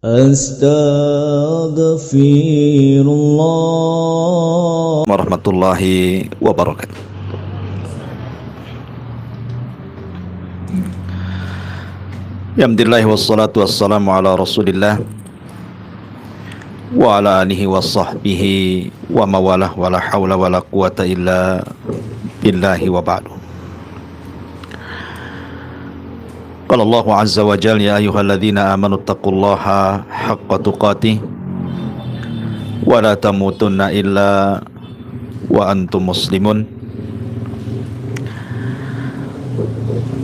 Astaghfirullah warahmatullahi wabarakatuh. Alhamdulillah wassalatu wassalamu ala Rasulillah wa ala alihi wa sahbihi wa mawalah wa la hawla wa la quwata illa billahi wa ba'du. Qala Allahu azza wa jalla ya ayyuhalladzina amanu taqullaha haqqa tuqatih wa la tamutunna illa wa antum muslimun.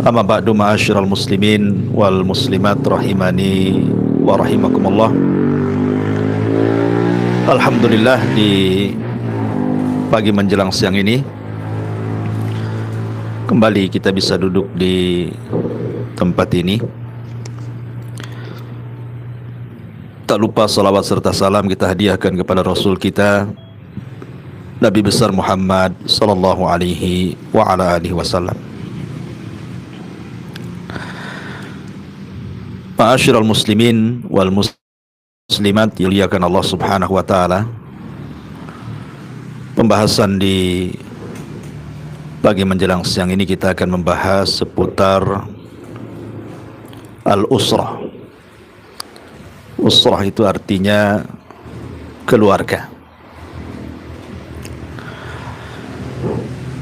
Amma ba'du, ma'asyiral muslimin wal muslimat rahimani wa rahimakumullah. Alhamdulillah, di pagi menjelang siang ini kembali kita bisa duduk di tempat ini. Tak lupa salawat serta salam kita hadiahkan kepada Rasul kita Nabi besar Muhammad sallallahu alaihi wa ala alihi wasallam. Ma'asyiral muslimin wal muslimat dimuliakan Allah Subhanahu wa taala. Pembahasan di pagi menjelang siang ini kita akan membahas seputar al-usrah. Usrah itu artinya keluarga.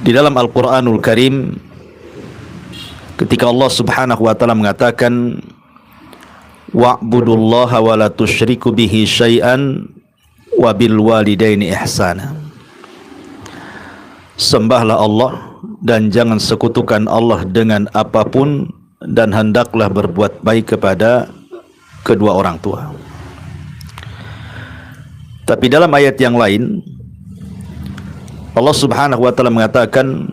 Di dalam Al-Qur'anul Karim, ketika Allah Subhanahu wa taala mengatakan wa'budullaha wa la tusyriku bihi syai'an wa bil walidaini ihsana. Sembahlah Allah dan jangan sekutukan Allah dengan apapun, dan hendaklah berbuat baik kepada kedua orang tua. Tapi dalam ayat yang lain Allah Subhanahu wa taala mengatakan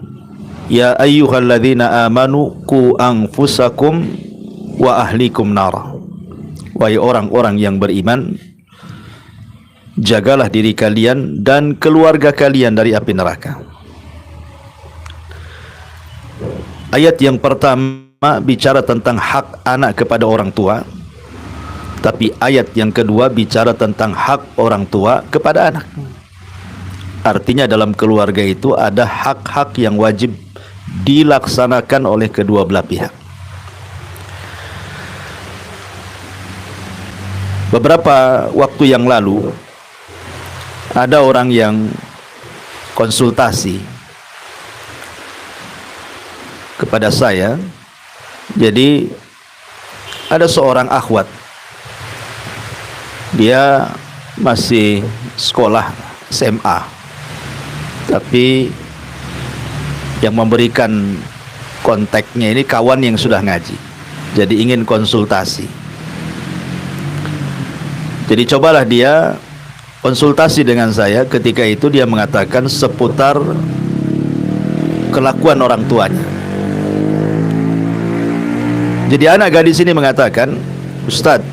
ya ayyuhalladzina amanu qu anfusakum wa ahlikum nara. Wahai orang-orang yang beriman, jagalah diri kalian dan keluarga kalian dari api neraka. Ayat yang pertama bicara tentang hak anak kepada orang tua, tapi ayat yang kedua bicara tentang hak orang tua kepada anak. Artinya dalam keluarga itu ada hak-hak yang wajib dilaksanakan oleh kedua belah pihak. Beberapa waktu yang lalu ada orang yang konsultasi kepada saya. Jadi ada seorang akhwat, dia masih sekolah SMA, tapi yang memberikan kontaknya ini kawan yang sudah ngaji, jadi ingin konsultasi. Jadi cobalah dia konsultasi dengan saya. Ketika itu dia mengatakan seputar kelakuan orang tuanya. Jadi anak gadis ini mengatakan, Ustadz,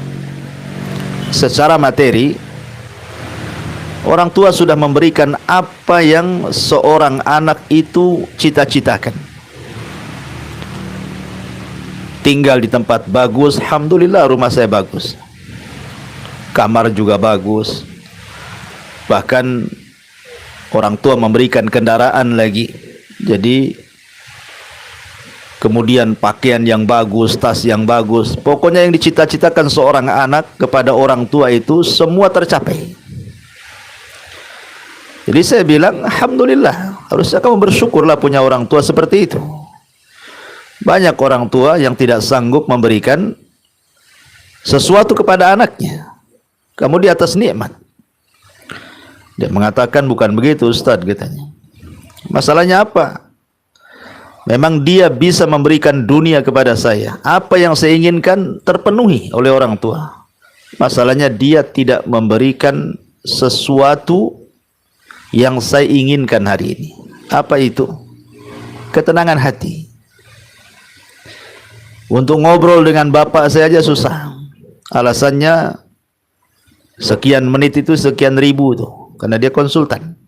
secara materi orang tua sudah memberikan apa yang seorang anak itu cita-citakan. Tinggal di tempat bagus, alhamdulillah rumah saya bagus, kamar juga bagus, bahkan orang tua memberikan kendaraan lagi. Jadi kemudian pakaian yang bagus, tas yang bagus, pokoknya yang dicita-citakan seorang anak kepada orang tua itu semua tercapai. Jadi saya bilang alhamdulillah, harusnya kamu bersyukurlah punya orang tua seperti itu. Banyak orang tua yang tidak sanggup memberikan sesuatu kepada anaknya, kamu di atas nikmat. Dia mengatakan bukan begitu Ustadz, katanya. Masalahnya apa? Memang dia bisa memberikan dunia kepada saya, apa yang saya inginkan terpenuhi oleh orang tua. Masalahnya dia tidak memberikan sesuatu yang saya inginkan hari ini. Apa itu? Ketenangan hati. Untuk ngobrol dengan bapak saya aja susah. Alasannya sekian menit itu sekian ribu tuh, karena dia konsultan.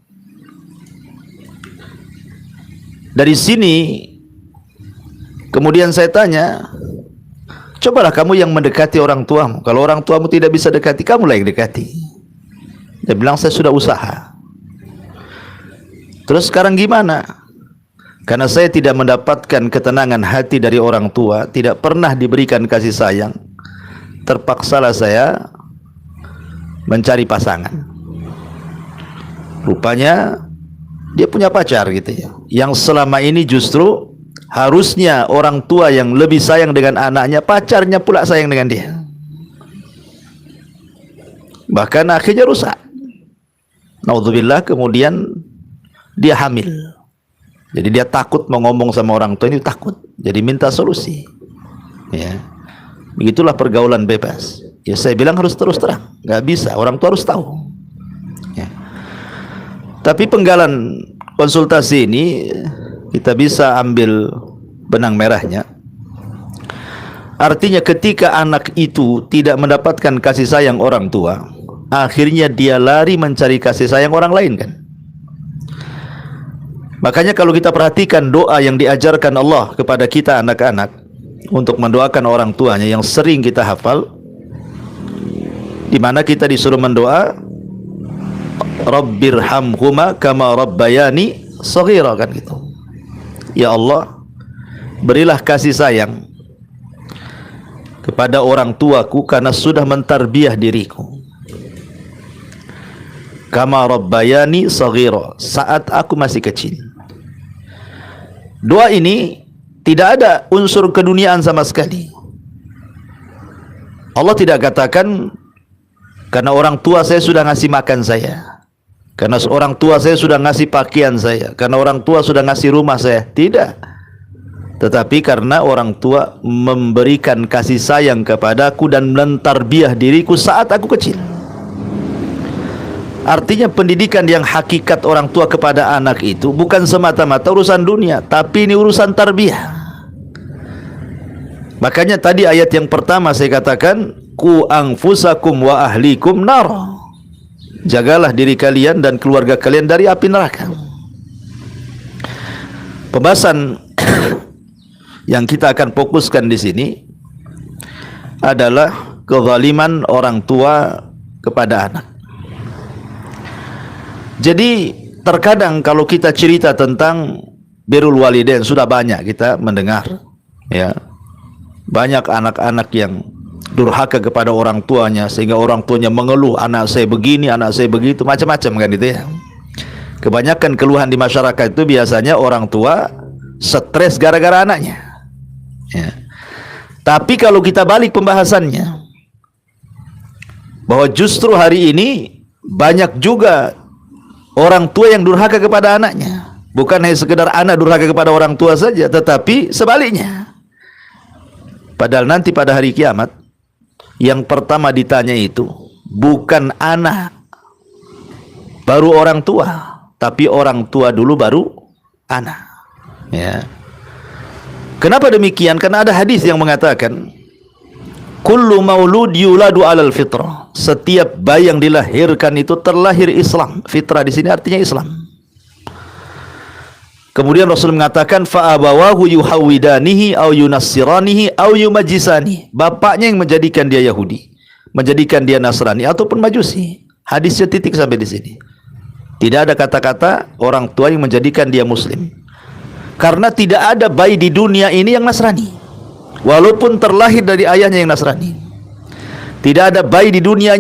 Dari sini kemudian saya tanya, Cobalah kamu yang mendekati orang tuamu. Kalau orang tuamu tidak bisa dekati, kamulah yang dekati. Dia bilang, saya sudah usaha. Terus sekarang gimana? Karena saya tidak mendapatkan ketenangan hati dari orang tua, tidak pernah diberikan kasih sayang, terpaksalah saya mencari pasangan. Rupanya dia punya pacar gitu ya, yang selama ini justru harusnya orang tua yang lebih sayang dengan anaknya, pacarnya pula sayang dengan dia. Bahkan akhirnya rusak. Naudzubillah, kemudian dia hamil. Jadi dia takut mau ngomong sama orang tua, ini takut. Jadi minta solusi. Ya. Begitulah pergaulan bebas. Ya saya bilang harus terus terang, nggak bisa. Orang tua harus tahu. Ya. Tapi penggalan konsultasi ini kita bisa ambil benang merahnya. Artinya ketika anak itu tidak mendapatkan kasih sayang orang tua, akhirnya dia lari mencari kasih sayang orang lain kan. Makanya kalau kita perhatikan doa yang diajarkan Allah kepada kita anak-anak untuk mendoakan orang tuanya yang sering kita hafal, di mana kita disuruh mendoa Rabbirhamhuma kama rabbayani shaghira, kan gitu. Ya Allah, berilah kasih sayang kepada orang tuaku karena sudah mentarbiah diriku. Kama rabbayani shaghira, saat aku masih kecil. Doa ini tidak ada unsur keduniaan sama sekali. Allah tidak katakan karena orang tua saya sudah ngasih makan saya, karena orang tua saya sudah ngasih pakaian saya, karena orang tua sudah ngasih rumah saya. Tidak. Tetapi karena orang tua memberikan kasih sayang kepadaku dan mentarbiah diriku saat aku kecil. Artinya pendidikan yang hakikat orang tua kepada anak itu bukan semata-mata urusan dunia, tapi ini urusan tarbiyah. Makanya tadi ayat yang pertama saya katakan, ku anfusakum wa ahlikum nar. Jagalah diri kalian dan keluarga kalian dari api neraka. Pembahasan yang kita akan fokuskan di sini adalah kezaliman orang tua kepada anak. Jadi terkadang kalau kita cerita tentang birrul walidain, sudah banyak kita mendengar, ya, banyak anak-anak yang durhaka kepada orang tuanya sehingga orang tuanya mengeluh, anak saya begini, anak saya begitu, macam-macam kan itu ya. Kebanyakan keluhan di masyarakat itu biasanya orang tua stres gara-gara anaknya, ya. Tapi kalau kita balik pembahasannya, bahwa justru hari ini banyak juga orang tua yang durhaka kepada anaknya. Bukan hanya sekedar anak durhaka kepada orang tua saja, tetapi sebaliknya. Padahal nanti pada hari kiamat, yang pertama ditanya itu bukan anak baru orang tua, tapi orang tua dulu baru anak, ya. Kenapa demikian? Karena ada hadis yang mengatakan kullu maulud yuladu alal fitrah. Setiap bayi yang dilahirkan itu terlahir Islam. Fitrah di sini artinya Islam. Kemudian Rasul mengatakan fa abawahu yuhawidanihi au yunassiranihi au yumajisani. Bapaknya yang menjadikan dia Yahudi, menjadikan dia Nasrani ataupun Majusi. Hadisnya titik sampai di sini. Tidak ada kata-kata orang tua yang menjadikan dia Muslim. Karena tidak ada bayi di dunia ini yang Nasrani, walaupun terlahir dari ayahnya yang Nasrani. Tidak ada bayi di dunia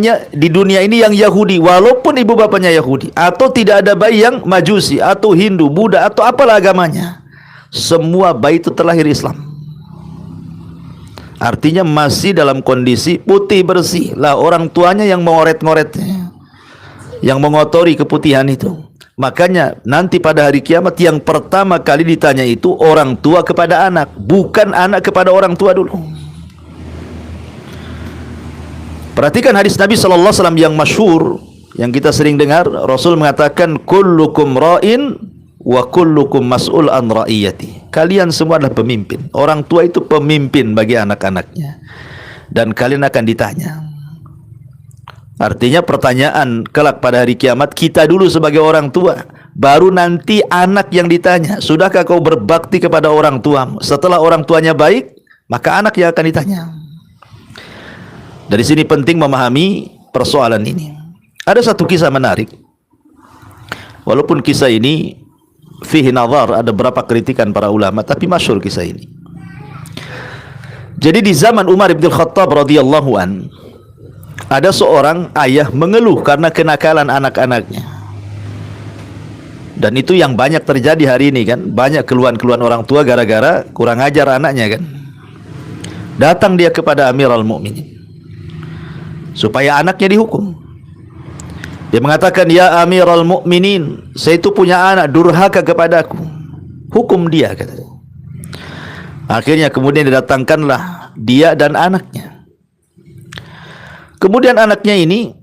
ini yang Yahudi, walaupun ibu bapaknya Yahudi. Atau tidak ada bayi yang Majusi atau Hindu, Buddha atau apalah agamanya. Semua bayi itu terlahir Islam. Artinya masih dalam kondisi putih bersih. Lah orang tuanya yang mengoret-ngoretnya, yang mengotori keputihan itu. Makanya nanti pada hari kiamat yang pertama kali ditanya itu orang tua kepada anak, bukan anak kepada orang tua dulu. Perhatikan hadis Nabi SAW yang masyhur, yang kita sering dengar. Rasul mengatakan kullukum ra'in wa kullukum mas'ul an ra'iyati. Kalian semua adalah pemimpin. Orang tua itu pemimpin bagi anak-anaknya, dan kalian akan ditanya. Artinya pertanyaan kelak pada hari kiamat, kita dulu sebagai orang tua, baru nanti anak yang ditanya, sudahkah kau berbakti kepada orang tuamu? Setelah orang tuanya baik, maka anak yang akan ditanya. Dari sini penting memahami persoalan ini. Ada satu kisah menarik. Walaupun kisah ini fihi nazar, ada beberapa kritikan para ulama, tapi masyhur kisah ini. Jadi di zaman Umar bin Khattab radhiyallahu an, ada seorang ayah mengeluh karena kenakalan anak-anaknya. Dan itu yang banyak terjadi hari ini kan. Banyak keluhan-keluhan orang tua gara-gara kurang ajar anaknya kan. Datang dia kepada Amirul Mukminin supaya anaknya dihukum. Dia mengatakan, "Ya Amirul Mukminin, saya itu punya anak durhaka kepadaku. Hukum dia," katanya. Akhirnya kemudian didatangkanlah dia dan anaknya. Kemudian anaknya ini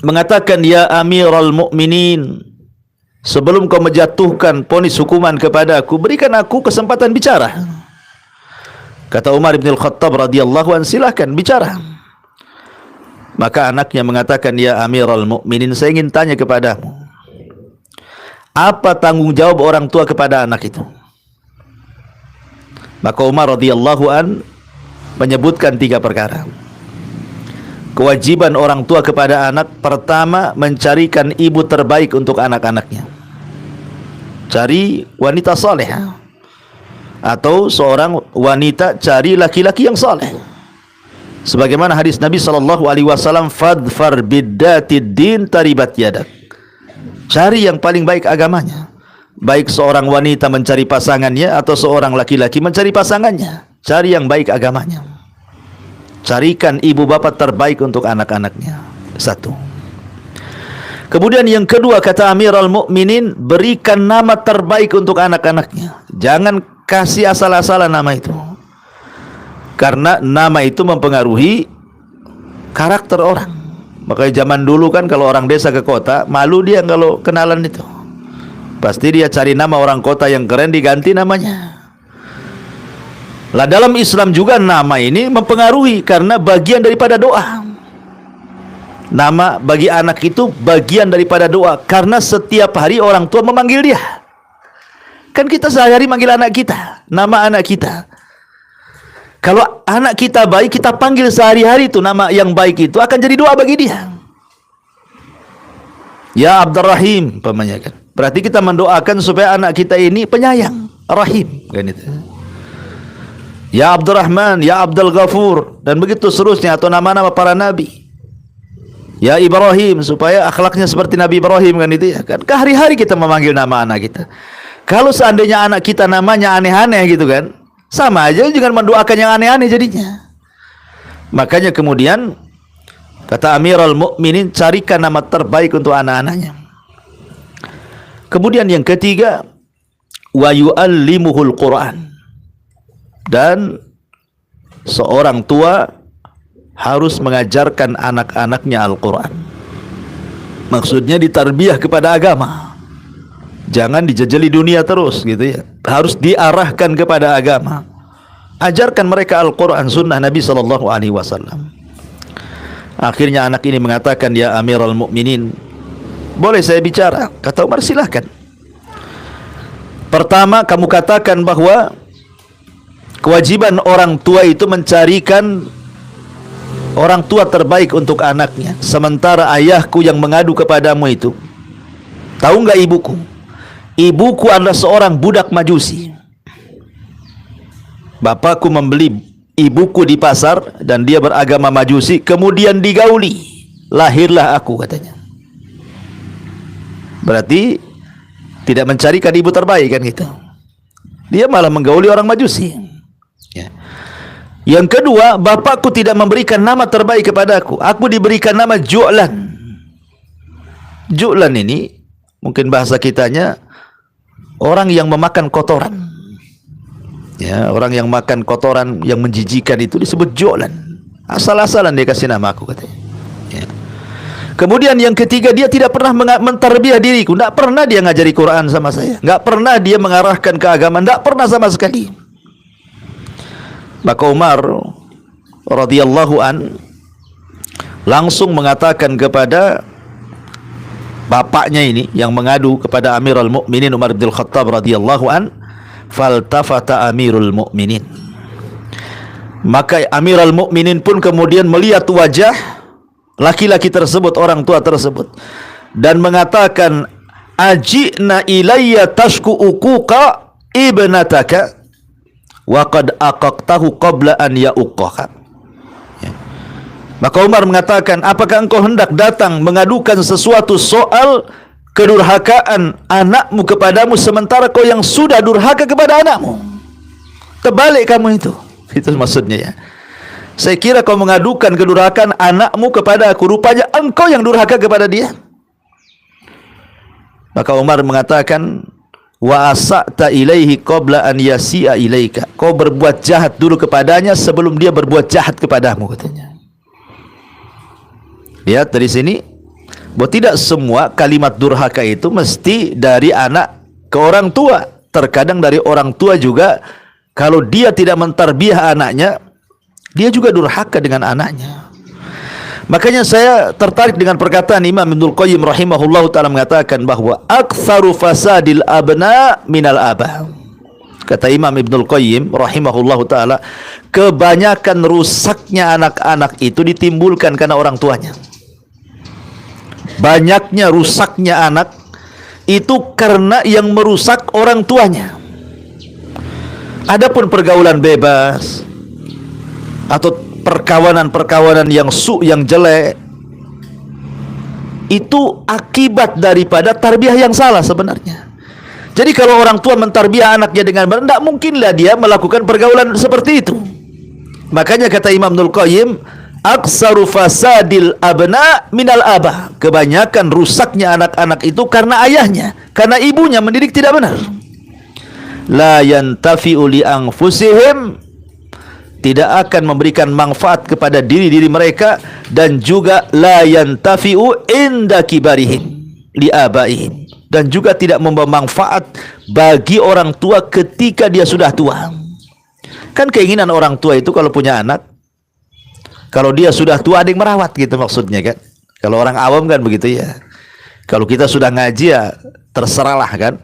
mengatakan, "Ya Amirul Mukminin, sebelum kau menjatuhkan vonis hukuman kepadaku, berikan aku kesempatan bicara." Kata Umar bin Khattab radhiyallahu anhu, "Silakan bicara." Maka anaknya mengatakan, "Ya Amirul Mukminin, saya ingin tanya kepadamu, apa tanggung jawab orang tua kepada anak itu?" Maka Umar radhiyallahu an menyebutkan 3 perkara. Kewajiban orang tua kepada anak, pertama, mencarikan ibu terbaik untuk anak-anaknya. Cari wanita saleh, atau seorang wanita cari laki-laki yang saleh. Sebagaimana hadis Nabi SAW, "Fadfar biddatid din taribat yadak." Cari yang paling baik agamanya. Baik seorang wanita mencari pasangannya atau seorang laki-laki mencari pasangannya, cari yang baik agamanya. Carikan ibu bapak terbaik untuk anak-anaknya. 1. Kemudian yang kedua, kata Amirul Mukminin, berikan nama terbaik untuk anak-anaknya. Jangan kasih asal-asalan nama itu, karena nama itu mempengaruhi karakter orang. Makanya zaman dulu kan kalau orang desa ke kota, malu dia kalau kenalan itu. Pasti dia cari nama orang kota yang keren, diganti namanya. Lah dalam Islam juga nama ini mempengaruhi, karena bagian daripada doa. Nama bagi anak itu bagian daripada doa, karena setiap hari orang tua memanggil dia. Kan kita sehari-hari manggil anak kita, nama anak kita. Kalau anak kita baik, kita panggil sehari-hari itu nama yang baik itu akan jadi doa bagi dia. Ya Abdurrahim, pamannya kan. Berarti kita mendoakan supaya anak kita ini penyayang, rahim, kan itu. Ya Abdurrahman, ya Abdul Ghafur, dan begitu seterusnya, atau nama-nama para nabi. Ya Ibrahim, supaya akhlaknya seperti Nabi Ibrahim, kan itu ya kan. Hari-hari kita memanggil nama anak kita. Kalau seandainya anak kita namanya aneh-aneh gitu kan, sama aja dengan mendoakan yang aneh-aneh jadinya. Makanya kemudian kata Amirul Mukminin, carikan nama terbaik untuk anak-anaknya. Kemudian yang ketiga, wa yu'allimuhul Quran. Dan seorang tua harus mengajarkan anak-anaknya Al-Quran. Maksudnya ditarbiyah kepada agama. Jangan dijejeli dunia terus gitu ya. Harus diarahkan kepada agama. Ajarkan mereka Al-Quran, sunnah Nabi SAW. Akhirnya anak ini mengatakan, "Ya Amirul Mukminin, boleh saya bicara?" Kata Umar, "Silahkan." Pertama, kamu katakan bahwa kewajiban orang tua itu mencarikan orang tua terbaik untuk anaknya. Sementara ayahku yang mengadu kepadamu itu, tahu nggak ibuku? Ibuku adalah seorang budak majusi. Bapakku membeli ibuku di pasar dan dia beragama majusi, kemudian digauli, lahirlah aku," katanya. Berarti tidak mencarikan ibu terbaik kan gitu. Dia malah menggauli orang majusi. Ya. Yang kedua, bapakku tidak memberikan nama terbaik kepadaku. Aku diberikan nama Ju'lan. Ju'lan ini mungkin bahasa kitanya orang yang memakan kotoran. Ya, orang yang makan kotoran yang menjijikan itu disebut Ju'lan. Asal-asalan dia kasih nama aku, katanya. Ya. Kemudian yang ketiga, dia tidak pernah mentarbiyah diriku. Tidak pernah dia ngajari Quran sama saya. Tidak pernah dia mengarahkan ke agama. Tidak pernah sama sekali. Maka Umar radhiyallahu an langsung mengatakan kepada bapaknya ini yang mengadu kepada Amirul Mukminin Umar bin Khattab radhiyallahu an, "Faltafata Amirul Mukminin." Maka Amirul Mukminin pun kemudian melihat wajah laki-laki tersebut, orang tua tersebut, dan mengatakan, ajina ilayya tashku uquqa ibnataka wa qad aqaqtahu qabla an ya'uqqaha. Maka Umar mengatakan, apakah engkau hendak datang mengadukan sesuatu soal kedurhakaan anakmu kepadamu sementara kau yang sudah durhaka kepada anakmu? Terbalik kamu itu. Itu maksudnya ya. Saya kira kau mengadukan kedurhakaan anakmu kepada aku, rupanya engkau yang durhaka kepada dia. Maka Umar mengatakan, wa asa'ta ilaihi qabla an yasi'a ilaika. Kau berbuat jahat dulu kepadanya sebelum dia berbuat jahat kepadamu, katanya. Lihat dari sini, bahwa tidak semua kalimat durhaka itu mesti dari anak ke orang tua. Terkadang dari orang tua juga, kalau dia tidak mentarbiah anaknya, dia juga durhaka dengan anaknya. Makanya saya tertarik dengan perkataan Imam Ibnul Qayyim rahimahullahu ta'ala mengatakan bahwa aktsaru fasadil abna minal abah. Kata Imam Ibnul Qayyim rahimahullahu ta'ala, kebanyakan rusaknya anak-anak itu ditimbulkan karena orang tuanya. Banyaknya rusaknya anak itu karena yang merusak orang tuanya. Adapun pergaulan bebas atau perkawanan-perkawanan yang yang jelek, itu akibat daripada tarbiyah yang salah sebenarnya. Jadi kalau orang tua mentarbiyah anaknya dengan benar, tidak mungkinlah dia melakukan pergaulan seperti itu. Makanya kata Imam Ibnul Qayyim, aksaru fasadil abna minal abah. Kebanyakan rusaknya anak-anak itu karena ayahnya, karena ibunya mendidik tidak benar. La yantafi'u li anfusihim, tidak akan memberikan manfaat kepada diri-diri mereka, dan juga la yantafi'u inda kibarihim li abaihim, dan juga tidak membawa manfaat bagi orang tua ketika dia sudah tua. Kan keinginan orang tua itu kalau punya anak, kalau dia sudah tua ada yang merawat gitu maksudnya kan. Kalau orang awam kan begitu ya. Kalau kita sudah ngaji ya terserahlah kan.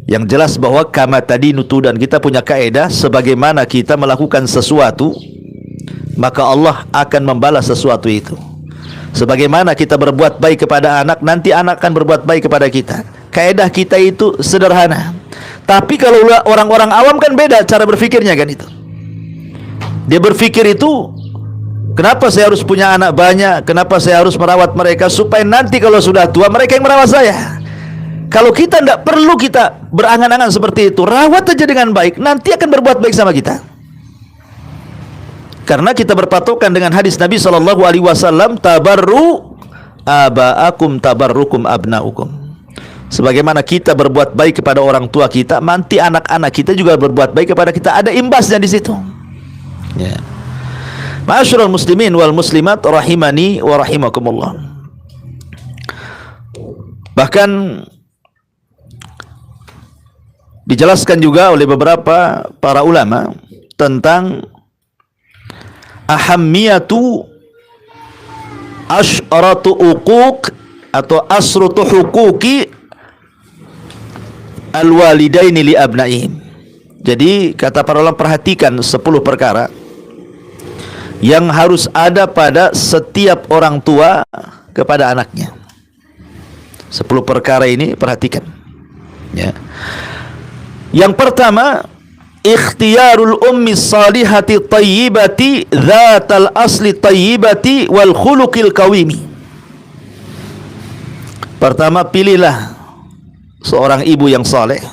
Yang jelas bahwa kama tadi nutu, dan kita punya kaedah, sebagaimana kita melakukan sesuatu maka Allah akan membalas sesuatu itu. Sebagaimana kita berbuat baik kepada anak, nanti anak akan berbuat baik kepada kita. Kaedah kita itu sederhana. Tapi kalau orang-orang awam kan beda cara berpikirnya kan itu. Dia berpikir itu, kenapa saya harus punya anak banyak? Kenapa saya harus merawat mereka? Supaya nanti kalau sudah tua mereka yang merawat saya. Kalau kita tidak perlu kita berangan-angan seperti itu, rawat saja dengan baik, nanti akan berbuat baik sama kita. Karena kita berpatokan dengan hadis Nabi SAW, tabarru aba'akum tabarrukum abna'ukum. Sebagaimana kita berbuat baik kepada orang tua kita, nanti anak-anak kita juga berbuat baik kepada kita. Ada imbasnya di situ. Ya. Ma'asyiral muslimin wal muslimat rahimani wa rahimakumullah. Bahkan dijelaskan juga oleh beberapa para ulama tentang ahammiyatu asyratu uquq atau asrutu huquqi al-walidaini li abnaihim. Jadi kata para ulama, perhatikan 10 perkara yang harus ada pada setiap orang tua kepada anaknya. 10 perkara ini perhatikan ya. Yang pertama, ikhtiyarul ummi salihati tayyibati dzatal asli tayyibati wal khuluqil qawimi. Pertama, pilihlah seorang ibu yang saleh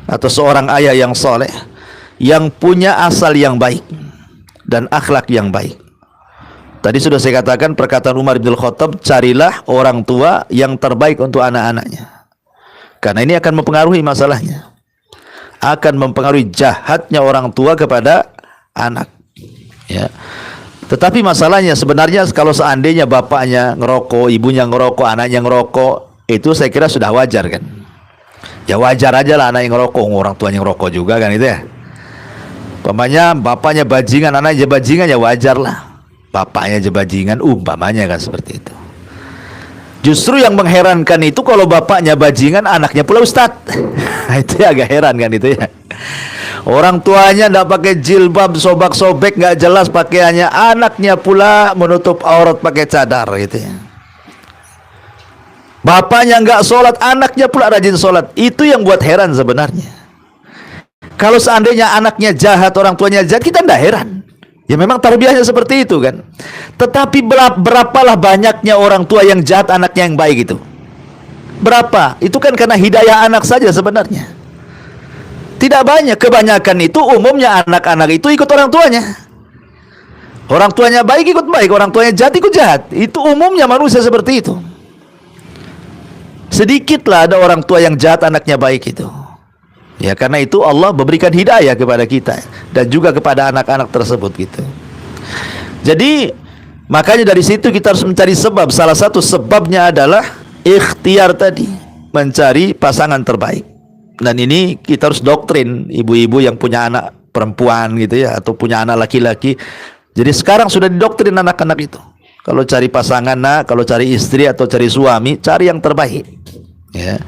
atau seorang ayah yang saleh yang punya asal yang baik dan akhlak yang baik. Tadi sudah saya katakan perkataan Umar bin Khattab, carilah orang tua yang terbaik untuk anak-anaknya. Karena ini akan mempengaruhi masalahnya. Akan mempengaruhi jahatnya orang tua kepada anak ya. Tetapi masalahnya sebenarnya kalau seandainya bapaknya ngerokok, ibunya ngerokok, anaknya ngerokok, itu saya kira sudah wajar kan. Ya wajar aja lah anak yang ngerokok, orang tuanya ngerokok juga kan itu ya. Umpamanya bapaknya bajingan, anaknya bajingan, ya wajar lah. Bapaknya aja bajingan, umpamanya kan seperti itu. Justru yang mengherankan itu kalau bapaknya bajingan, anaknya pula ustadz. Itu ya agak heran kan itu ya. Orang tuanya tidak pakai jilbab, sobak-sobek, nggak jelas pakaiannya. Anaknya pula menutup aurat pakai cadar gitu ya. Bapaknya nggak sholat, anaknya pula rajin sholat. Itu yang buat heran sebenarnya. Kalau seandainya anaknya jahat, orang tuanya jahat, kita tidak heran. Ya memang tarbiyahnya seperti itu kan. Tetapi berapalah banyaknya orang tua yang jahat, anaknya yang baik itu? Berapa? Itu kan karena hidayah anak saja sebenarnya. Tidak banyak. Kebanyakan itu umumnya anak-anak itu ikut orang tuanya. Orang tuanya baik ikut baik, orang tuanya jahat ikut jahat. Itu umumnya manusia seperti itu. Sedikitlah ada orang tua yang jahat, anaknya baik itu. Ya karena itu Allah memberikan hidayah kepada kita dan juga kepada anak-anak tersebut gitu. Jadi makanya dari situ kita harus mencari sebab. Salah satu sebabnya adalah ikhtiar tadi, mencari pasangan terbaik. Dan ini kita harus doktrin ibu-ibu yang punya anak perempuan gitu ya, atau punya anak laki-laki. Jadi sekarang sudah didoktrin anak-anak itu. Kalau cari pasangan, kalau cari istri atau cari suami, cari yang terbaik. Ya.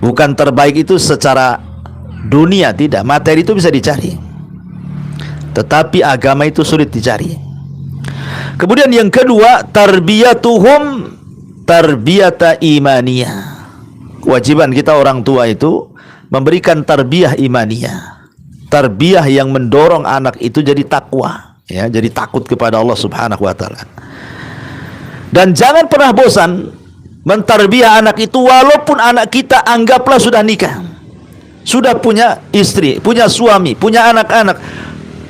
Bukan terbaik itu secara dunia, tidak. Materi itu bisa dicari. Tetapi agama itu sulit dicari. Kemudian yang kedua, tarbiyatuhum tarbiyata imaniyah. Kewajiban kita orang tua itu memberikan tarbiyah imaniyah. Tarbiyah yang mendorong anak itu jadi takwa, ya, jadi takut kepada Allah Subhanahu wa taala. Dan jangan pernah bosan mentarbiyah anak itu, walaupun anak kita anggaplah sudah nikah, sudah punya istri, punya suami, punya anak-anak.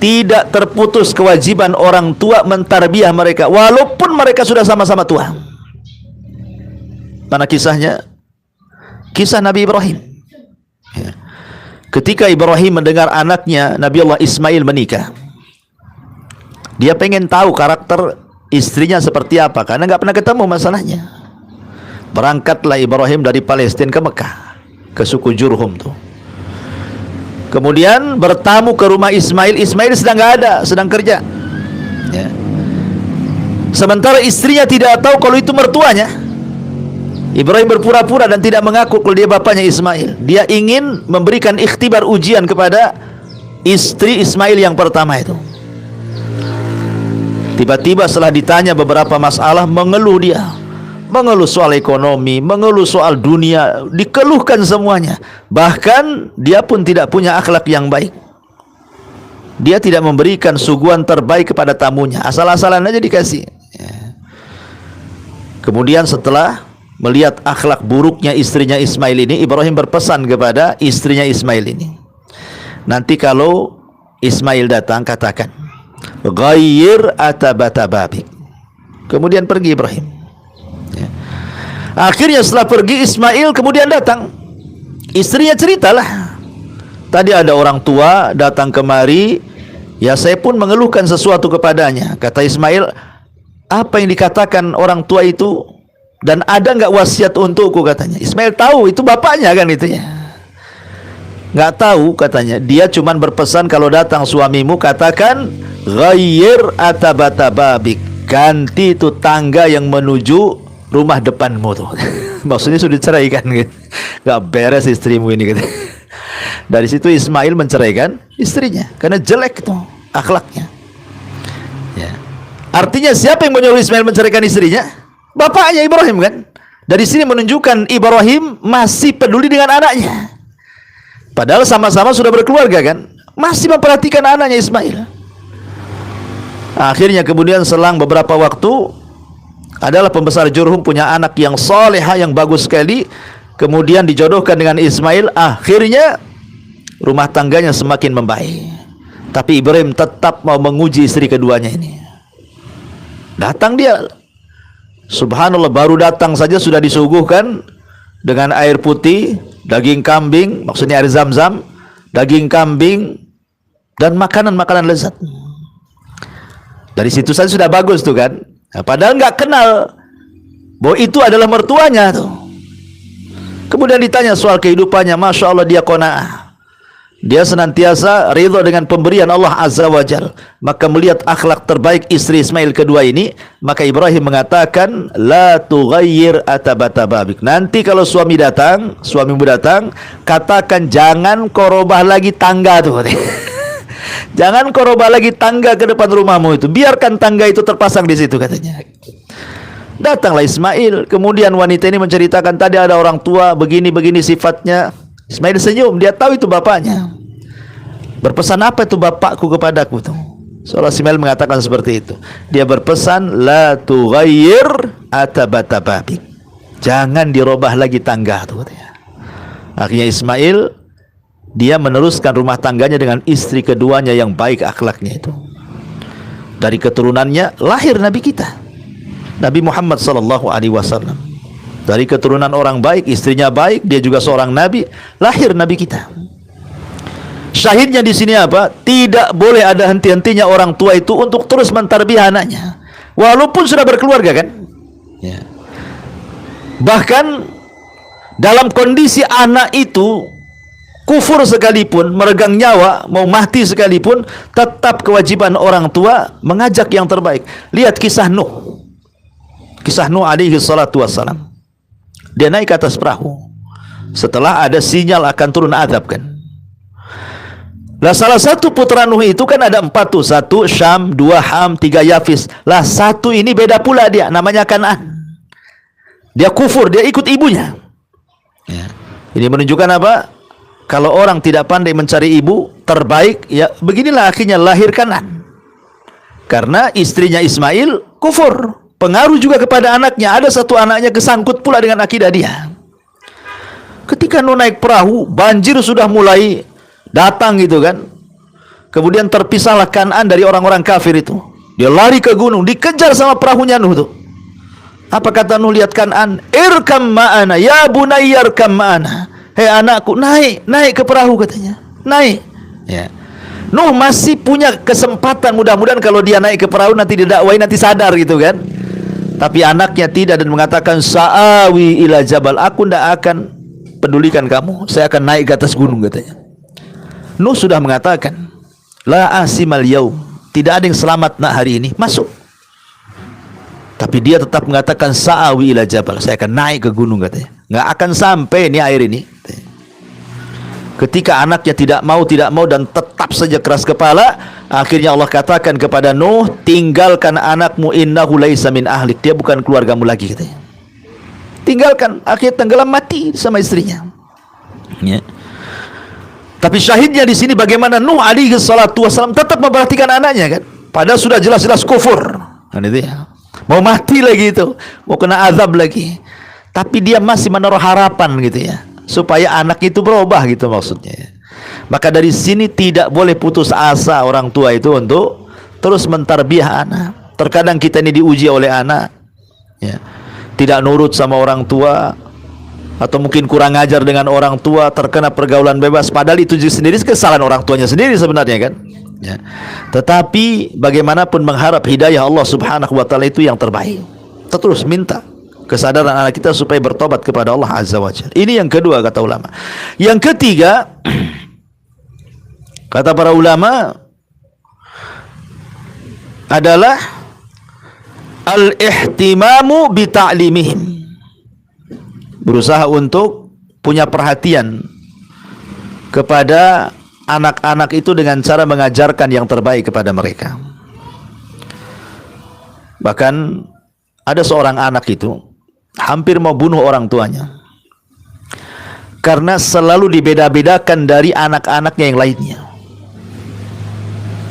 Tidak terputus kewajiban orang tua mentarbiyah mereka, walaupun mereka sudah sama-sama tua. Mana kisahnya? Kisah Nabi Ibrahim. Ya. Ketika Ibrahim mendengar anaknya Nabi Allah Ismail menikah, dia pengen tahu karakter istrinya seperti apa, karena nggak pernah ketemu masalahnya. Berangkatlah Ibrahim dari Palestina ke Mekah, ke suku Jurhum tuh. Kemudian bertamu ke rumah Ismail. Ismail sedang nggak ada, sedang kerja. Ya. Sementara istrinya tidak tahu kalau itu mertuanya. Ibrahim berpura-pura dan tidak mengaku kalau dia bapaknya Ismail. Dia ingin memberikan ikhtibar ujian kepada istri Ismail yang pertama itu. Tiba-tiba setelah ditanya beberapa masalah, mengeluh dia. Mengeluh soal ekonomi, mengeluh soal dunia, dikeluhkan semuanya. Bahkan dia pun tidak punya akhlak yang baik. Dia tidak memberikan suguhan terbaik kepada tamunya, asal-asalan aja dikasih. Kemudian setelah melihat akhlak buruknya istrinya Ismail ini, Ibrahim berpesan kepada istrinya Ismail ini, nanti kalau Ismail datang katakan, ghayyir atabata babik. Kemudian pergi Ibrahim. Ya. Akhirnya setelah pergi Ismail, kemudian datang istrinya, ceritalah, tadi ada orang tua datang kemari, ya saya pun mengeluhkan sesuatu kepadanya. Kata Ismail, apa yang dikatakan orang tua itu, dan ada nggak wasiat untukku, katanya. Ismail tahu itu bapaknya kan itu ya. Nggak tahu katanya. Dia cuman berpesan kalau datang suamimu katakan ghayyir atabata babik, ganti itu tangga yang menuju rumah depanmu tuh. Maksudnya sudah diceraikan gitu. Nggak beres istrimu ini gitu. Dari situ Ismail menceraikan istrinya karena jelek tuh akhlaknya. Ya. Artinya siapa yang menyuruh Ismail menceraikan istrinya? Bapaknya Ibrahim kan. Dari sini menunjukkan Ibrahim masih peduli dengan anaknya. Padahal sama-sama sudah berkeluarga kan, masih memperhatikan anaknya Ismail. Akhirnya kemudian selang beberapa waktu, adalah pembesar Jurhum punya anak yang salehah, yang bagus sekali. Kemudian dijodohkan dengan Ismail. Akhirnya rumah tangganya semakin membaik. Tapi Ibrahim tetap mau menguji istri keduanya ini. Datang dia, subhanallah, baru datang saja sudah disuguhkan dengan air putih, daging kambing, maksudnya air zam-zam, daging kambing, dan makanan-makanan lezat. Dari situ saja sudah bagus tuh kan. Nah, padahal nggak kenal bahwa itu adalah mertuanya tuh. Kemudian ditanya soal kehidupannya, masya Allah dia qanaah. Dia senantiasa ridha dengan pemberian Allah Azza wa Jal. Maka melihat akhlak terbaik istri Ismail kedua ini, maka Ibrahim mengatakan, la tughayyir atabata babik. Nanti kalau suamimu datang, katakan jangan kau robah lagi tangga tuh. Jangan kau robah lagi tangga ke depan rumahmu itu. Biarkan tangga itu terpasang di situ, katanya. Datanglah Ismail. Kemudian wanita ini menceritakan, tadi ada orang tua begini-begini sifatnya. Ismail senyum, dia tahu itu bapaknya. Berpesan apa itu bapakku kepadaku tuh? Seolah Ismail mengatakan seperti itu. Dia berpesan, la tughayyir atabata babik. Jangan dirubah lagi tangga tuh, katanya. Akhirnya Ismail, dia meneruskan rumah tangganya dengan istri keduanya yang baik akhlaknya itu. Dari keturunannya lahir Nabi kita, Nabi Muhammad sallallahu alaihi wasallam. Dari keturunan orang baik, istrinya baik, dia juga seorang nabi, lahir nabi kita. Syahidnya di sini apa? Tidak boleh ada henti-hentinya orang tua itu untuk terus mentarbiah anaknya, walaupun sudah berkeluarga, kan? Ya. Bahkan dalam kondisi anak itu kufur sekalipun, meregang nyawa, mau mati sekalipun, tetap kewajiban orang tua mengajak yang terbaik. Lihat kisah Nuh. Kisah Nuh alaihi salatu wassalam. Dia naik ke atas perahu setelah ada sinyal akan turun azab, kan. Lah salah satu putra Nuh itu kan ada 4 tuh. 1 Syam, 2 Ham, 3 Yafis. Lah 1 ini beda pula dia, namanya Kan'an. Dia kufur, dia ikut ibunya. Ya. Ini menunjukkan apa? Kalau orang tidak pandai mencari ibu terbaik, ya beginilah akhirnya lahir Kan'an. Karena istrinya Ismail kufur. Pengaruh juga kepada anaknya. Ada 1 anaknya kesangkut pula dengan akidah dia. Ketika Nuh naik perahu, banjir sudah mulai datang gitu, kan. Kemudian terpisahlah Kan'an dari orang-orang kafir itu. Dia lari ke gunung, dikejar sama perahunya Nuh tuh. Apa kata Nuh lihat Kan'an? Irkam ma'ana, ya bunayya irkam ma'ana. Hei anakku, naik ke perahu, katanya. Naik. Ya. Nuh masih punya kesempatan, mudah-mudahan kalau dia naik ke perahu nanti didakwai, nanti sadar gitu, kan. Tapi anaknya tidak dan mengatakan, sa'awi ila jabal, aku tidak akan pedulikan kamu, saya akan naik ke atas gunung, katanya. Nuh sudah mengatakan, la asimal yaum, tidak ada yang selamat nak hari ini, masuk. Tapi dia tetap mengatakan, sa'awi ila jabal, saya akan naik ke gunung, katanya. Nggak akan sampai ini air ini. Ketika anaknya tidak mau dan tetap saja keras kepala, akhirnya Allah katakan kepada Nuh, tinggalkan anakmu, innahu laisa min ahlik, dia bukan keluargamu lagi, katanya. Tinggalkan, akhirnya tenggelam mati sama istrinya. Ya. Tapi syahidnya di sini bagaimana Nuh alaihi salatu wasallam tetap memperhatikan anaknya, kan. Padahal sudah jelas-jelas kufur, kan itu ya. Mau mati lagi itu, mau kena azab lagi. Tapi dia masih menaruh harapan gitu ya, supaya anak itu berubah gitu maksudnya. Maka dari sini tidak boleh putus asa orang tua itu untuk terus mentarbiah anak. Terkadang kita ini diuji oleh anak, ya, tidak nurut sama orang tua, atau mungkin kurang ajar dengan orang tua, terkena pergaulan bebas. Padahal itu sendiri kesalahan orang tuanya sendiri sebenarnya, kan. Ya. Tetapi bagaimanapun mengharap hidayah Allah Subhanahu wa taala itu yang terbaik. Kita terus minta kesadaran anak kita supaya bertobat kepada Allah Azza wa Jalla. Ini yang kedua kata ulama. Yang ketiga, kata para ulama adalah al-ihtimamu bi ta'limihim. Berusaha untuk punya perhatian kepada anak-anak itu dengan cara mengajarkan yang terbaik kepada mereka. Bahkan ada seorang anak itu hampir mau bunuh orang tuanya karena selalu dibeda-bedakan dari anak-anaknya yang lainnya.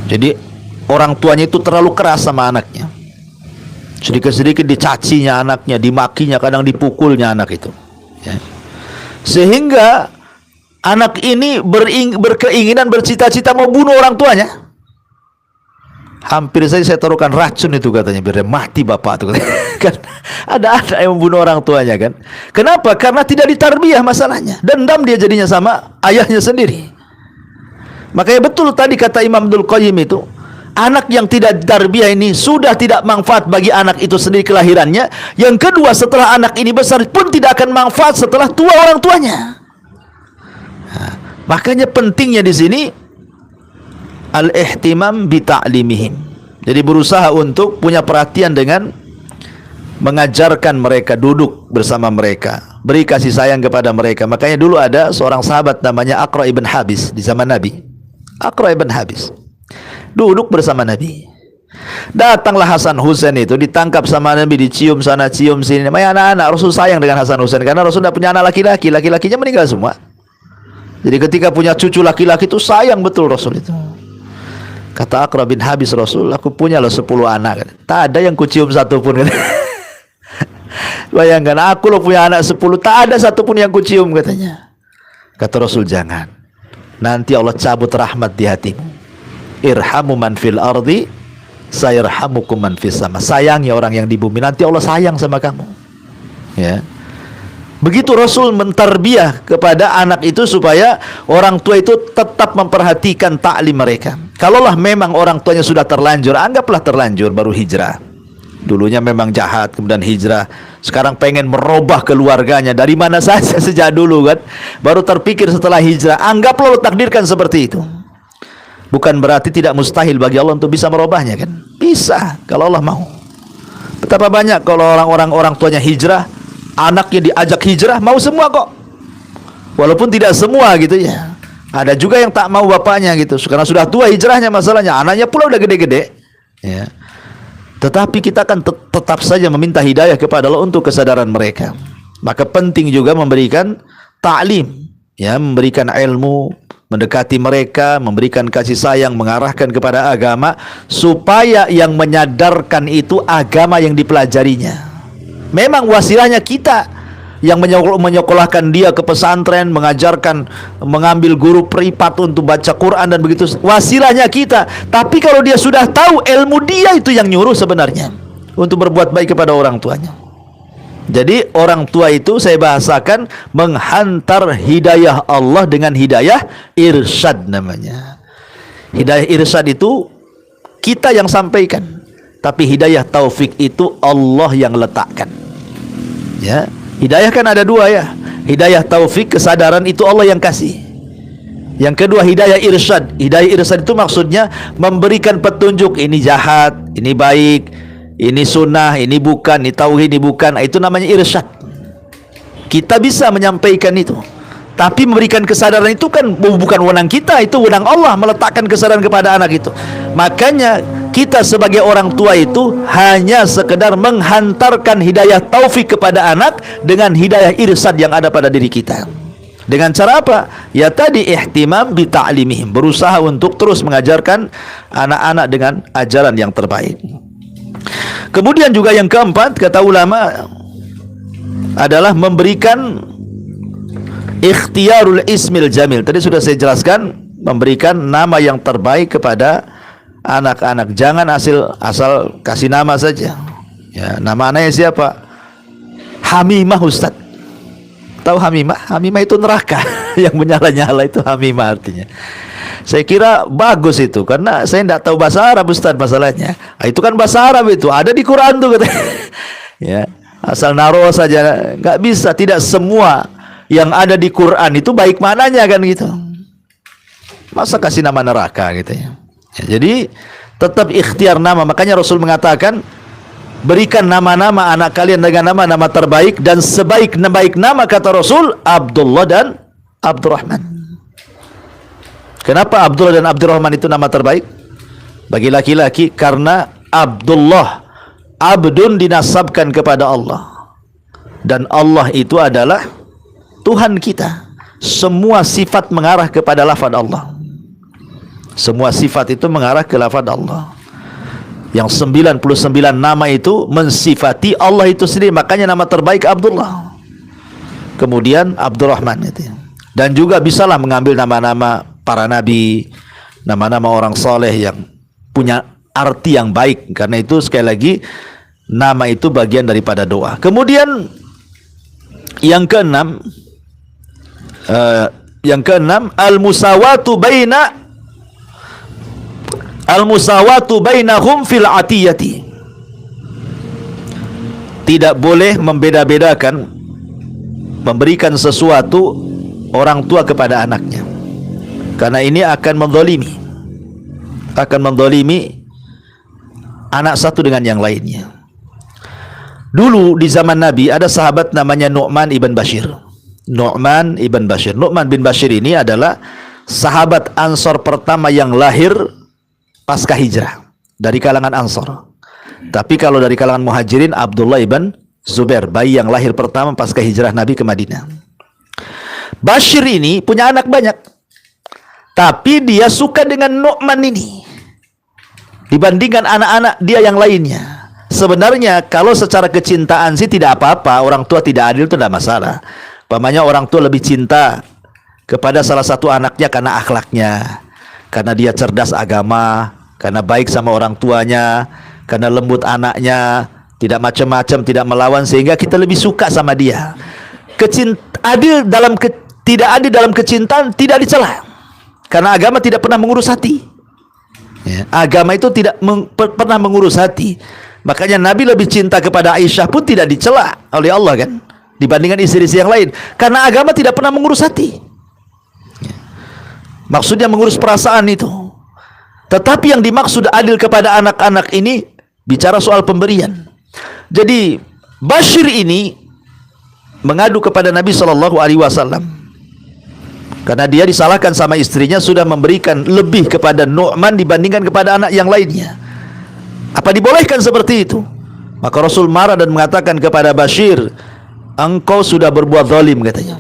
Jadi orang tuanya itu terlalu keras sama anaknya. Sedikit-sedikit dicacinya anaknya, dimakinya, kadang dipukulnya anak itu, ya. Sehingga anak ini berkeinginan, bercita-cita mau bunuh orang tuanya. Hampir saja saya taruhkan racun itu, katanya, biar mati bapak itu. Kan ada anak yang membunuh orang tuanya, kan. Kenapa? Karena tidak ditarbiyah masalahnya. Dendam dia jadinya sama ayahnya sendiri. Makanya betul tadi kata Imam Abdul Qayyim itu, anak yang tidak ditarbiyah ini sudah tidak manfaat bagi anak itu sendiri kelahirannya. Yang kedua, setelah anak ini besar pun tidak akan manfaat setelah tua orang tuanya. Makanya pentingnya di sini al-ihtimam bi ta'limihim. Jadi berusaha untuk punya perhatian dengan mengajarkan mereka, duduk bersama mereka, beri kasih sayang kepada mereka. Makanya dulu ada seorang sahabat namanya Aqra ibn Habis di zaman Nabi. Aqra ibn Habis duduk bersama Nabi. Datanglah Hasan Husain itu, ditangkap sama Nabi, dicium sana cium sini. Namanya anak-anak, Rasul sayang dengan Hasan Husain karena Rasul tidak punya anak laki-laki, laki-lakinya meninggal semua. Jadi ketika punya cucu laki-laki itu sayang betul Rasul itu. Kata Aqra bin Habis, Rasul, aku punya loh 10 anak. Tak ada yang kucium satu pun. Bayangkan, aku loh punya anak 10, tak ada satu pun yang kucium, katanya. Kata Rasul, jangan. Nanti Allah cabut rahmat di hatimu. Irhamu man fil ardi, sayarhamukum man fis sama. Sayangi orang yang di bumi, nanti Allah sayang sama kamu. Ya. Begitu Rasul mentarbiyah kepada anak itu supaya orang tua itu tetap memperhatikan taklim mereka. Kalaulah memang orang tuanya sudah terlanjur, anggaplah terlanjur baru hijrah. Dulunya memang jahat, kemudian hijrah. Sekarang pengen merubah keluarganya dari mana saja sejak dulu kan. Baru terpikir setelah hijrah. Anggaplah Allah takdirkan seperti itu. Bukan berarti tidak mustahil bagi Allah untuk bisa merubahnya kan. Bisa kalau Allah mau. Betapa banyak kalau orang tuanya hijrah, anaknya diajak hijrah, mau semua kok. Walaupun tidak semua gitu ya. Ada juga yang tak mau bapaknya gitu, karena sudah tua hijrahnya masalahnya. Anaknya pula udah gede-gede. Ya. Tetapi kita akan tetap saja meminta hidayah kepada Allah untuk kesadaran mereka. Maka penting juga memberikan ta'lim, ya, memberikan ilmu, mendekati mereka, memberikan kasih sayang, mengarahkan kepada agama, supaya yang menyadarkan itu agama yang dipelajarinya. Memang wasilahnya kita yang menyekolahkan dia ke pesantren, mengajarkan, mengambil guru privat untuk baca Quran dan begitu, wasilahnya kita. Tapi kalau dia sudah tahu ilmu, dia itu yang nyuruh sebenarnya untuk berbuat baik kepada orang tuanya. Jadi orang tua itu saya bahasakan menghantar hidayah Allah dengan hidayah irsyad namanya. Hidayah irsyad itu kita yang sampaikan, tapi hidayah taufik itu Allah yang letakkan. Ya. Hidayah kan ada dua ya. Hidayah taufik, kesadaran, itu Allah yang kasih. Yang kedua hidayah irsyad. Hidayah irsyad itu maksudnya memberikan petunjuk, ini jahat, ini baik, ini sunnah, ini bukan, ini tauhid, ini bukan. Itu namanya irsyad. Kita bisa menyampaikan itu. Tapi memberikan kesadaran itu kan bukan wewenang kita, itu wewenang Allah meletakkan kesadaran kepada anak itu. Makanya kita sebagai orang tua itu hanya sekedar menghantarkan hidayah taufik kepada anak dengan hidayah irsyad yang ada pada diri kita. Dengan cara apa? Ya tadi ihtimam bi ta'limihim, berusaha untuk terus mengajarkan anak-anak dengan ajaran yang terbaik. Kemudian juga yang keempat, kata ulama, adalah memberikan ikhtiyarul ismil jamil. Tadi sudah saya jelaskan, memberikan nama yang terbaik kepada anak-anak. Jangan asal kasih nama saja. Ya, nama anaknya siapa? Hamimah, Ustaz. Tahu Hamimah? Hamimah itu neraka yang menyala-nyala, itu Hamimah artinya. Saya kira bagus itu, karena saya tidak tahu bahasa Arab, Ustaz, masalahnya. Itu kan bahasa Arab, itu ada di Quran tuh katanya. Ya, asal naruh saja, nggak bisa. Tidak semua yang ada di Quran itu baik maknanya kan gitu. Masa kasih nama neraka gitu ya. Ya, jadi tetap ikhtiar nama. Makanya Rasul mengatakan, berikan nama-nama anak kalian dengan nama-nama terbaik, dan sebaik-baik nama kata Rasul Abdullah dan Abdurrahman. Kenapa Abdullah dan Abdurrahman itu nama terbaik bagi laki-laki? Karena Abdullah, abdun, dinasabkan kepada Allah, dan Allah itu adalah Tuhan kita. Semua sifat mengarah kepada lafaz Allah. Semua sifat itu mengarah ke lafaz Allah. Yang 99 nama itu mensifati Allah itu sendiri. Makanya nama terbaik Abdullah, kemudian Abdurrahman itu. Dan juga bisalah mengambil nama-nama para nabi, nama-nama orang soleh yang punya arti yang baik. Karena itu sekali lagi, nama itu bagian daripada doa. Kemudian yang keenam, al-musawatu bainahum fil atiyati. Tidak boleh membeda-bedakan, memberikan sesuatu orang tua kepada anaknya. Karena ini akan mendolimi anak satu dengan yang lainnya. Dulu di zaman Nabi ada sahabat namanya Nu'man ibn Bashir. Nu'man bin Bashir ini adalah sahabat Ansor pertama yang lahir pasca hijrah dari kalangan Ansor. Tapi kalau dari kalangan Muhajirin, Abdullah ibn Zubair, bayi yang lahir pertama pasca hijrah Nabi ke Madinah. Bashir ini punya anak banyak, tapi dia suka dengan Nu'man ini dibandingkan anak-anak dia yang lainnya. Sebenarnya kalau secara kecintaan sih tidak apa-apa, orang tua tidak adil itu tidak masalah. Pamannya orang tua lebih cinta kepada salah satu anaknya karena akhlaknya, karena dia cerdas agama, karena baik sama orang tuanya, karena lembut anaknya, tidak macam-macam, tidak melawan, sehingga kita lebih suka sama dia. Tidak adil dalam kecintaan tidak dicela, karena agama tidak pernah mengurus hati. Ya, agama itu tidak pernah mengurus hati. Makanya Nabi lebih cinta kepada Aisyah pun tidak dicela oleh Allah kan, dibandingkan istri-istri yang lain, karena agama tidak pernah mengurus hati. Maksudnya mengurus perasaan itu. Tetapi yang dimaksud adil kepada anak-anak ini bicara soal pemberian. Jadi Bashir ini mengadu kepada Nabi SAW karena dia disalahkan sama istrinya sudah memberikan lebih kepada Nu'man dibandingkan kepada anak yang lainnya. Apa dibolehkan seperti itu? Maka Rasul marah dan mengatakan kepada Bashir, engkau sudah berbuat zalim, katanya.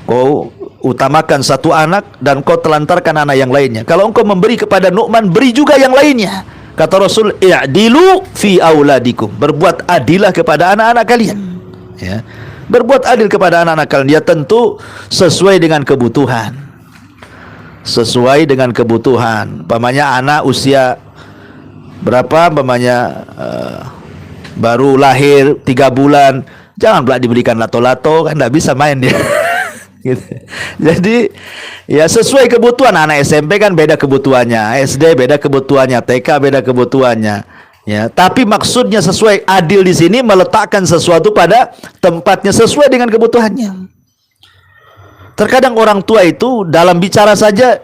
Kau utamakan satu anak dan kau telantarkan anak yang lainnya. Kalau engkau memberi kepada Nu'man, beri juga yang lainnya. Kata Rasul, i'dilu fi auladikum, berbuat adilah kepada anak-anak kalian. Ya. Berbuat adil kepada anak-anak kalian. Dia tentu sesuai dengan kebutuhan. Sesuai dengan kebutuhan. Pamannya anak usia berapa, baru lahir 3 bulan, jangan pula diberikan lato-lato, kan tidak bisa main dia. Gitu. Jadi ya sesuai kebutuhan. Anak SMP kan beda kebutuhannya, SD beda kebutuhannya, TK beda kebutuhannya. Ya, tapi maksudnya sesuai, adil di sini meletakkan sesuatu pada tempatnya sesuai dengan kebutuhannya. Terkadang orang tua itu dalam bicara saja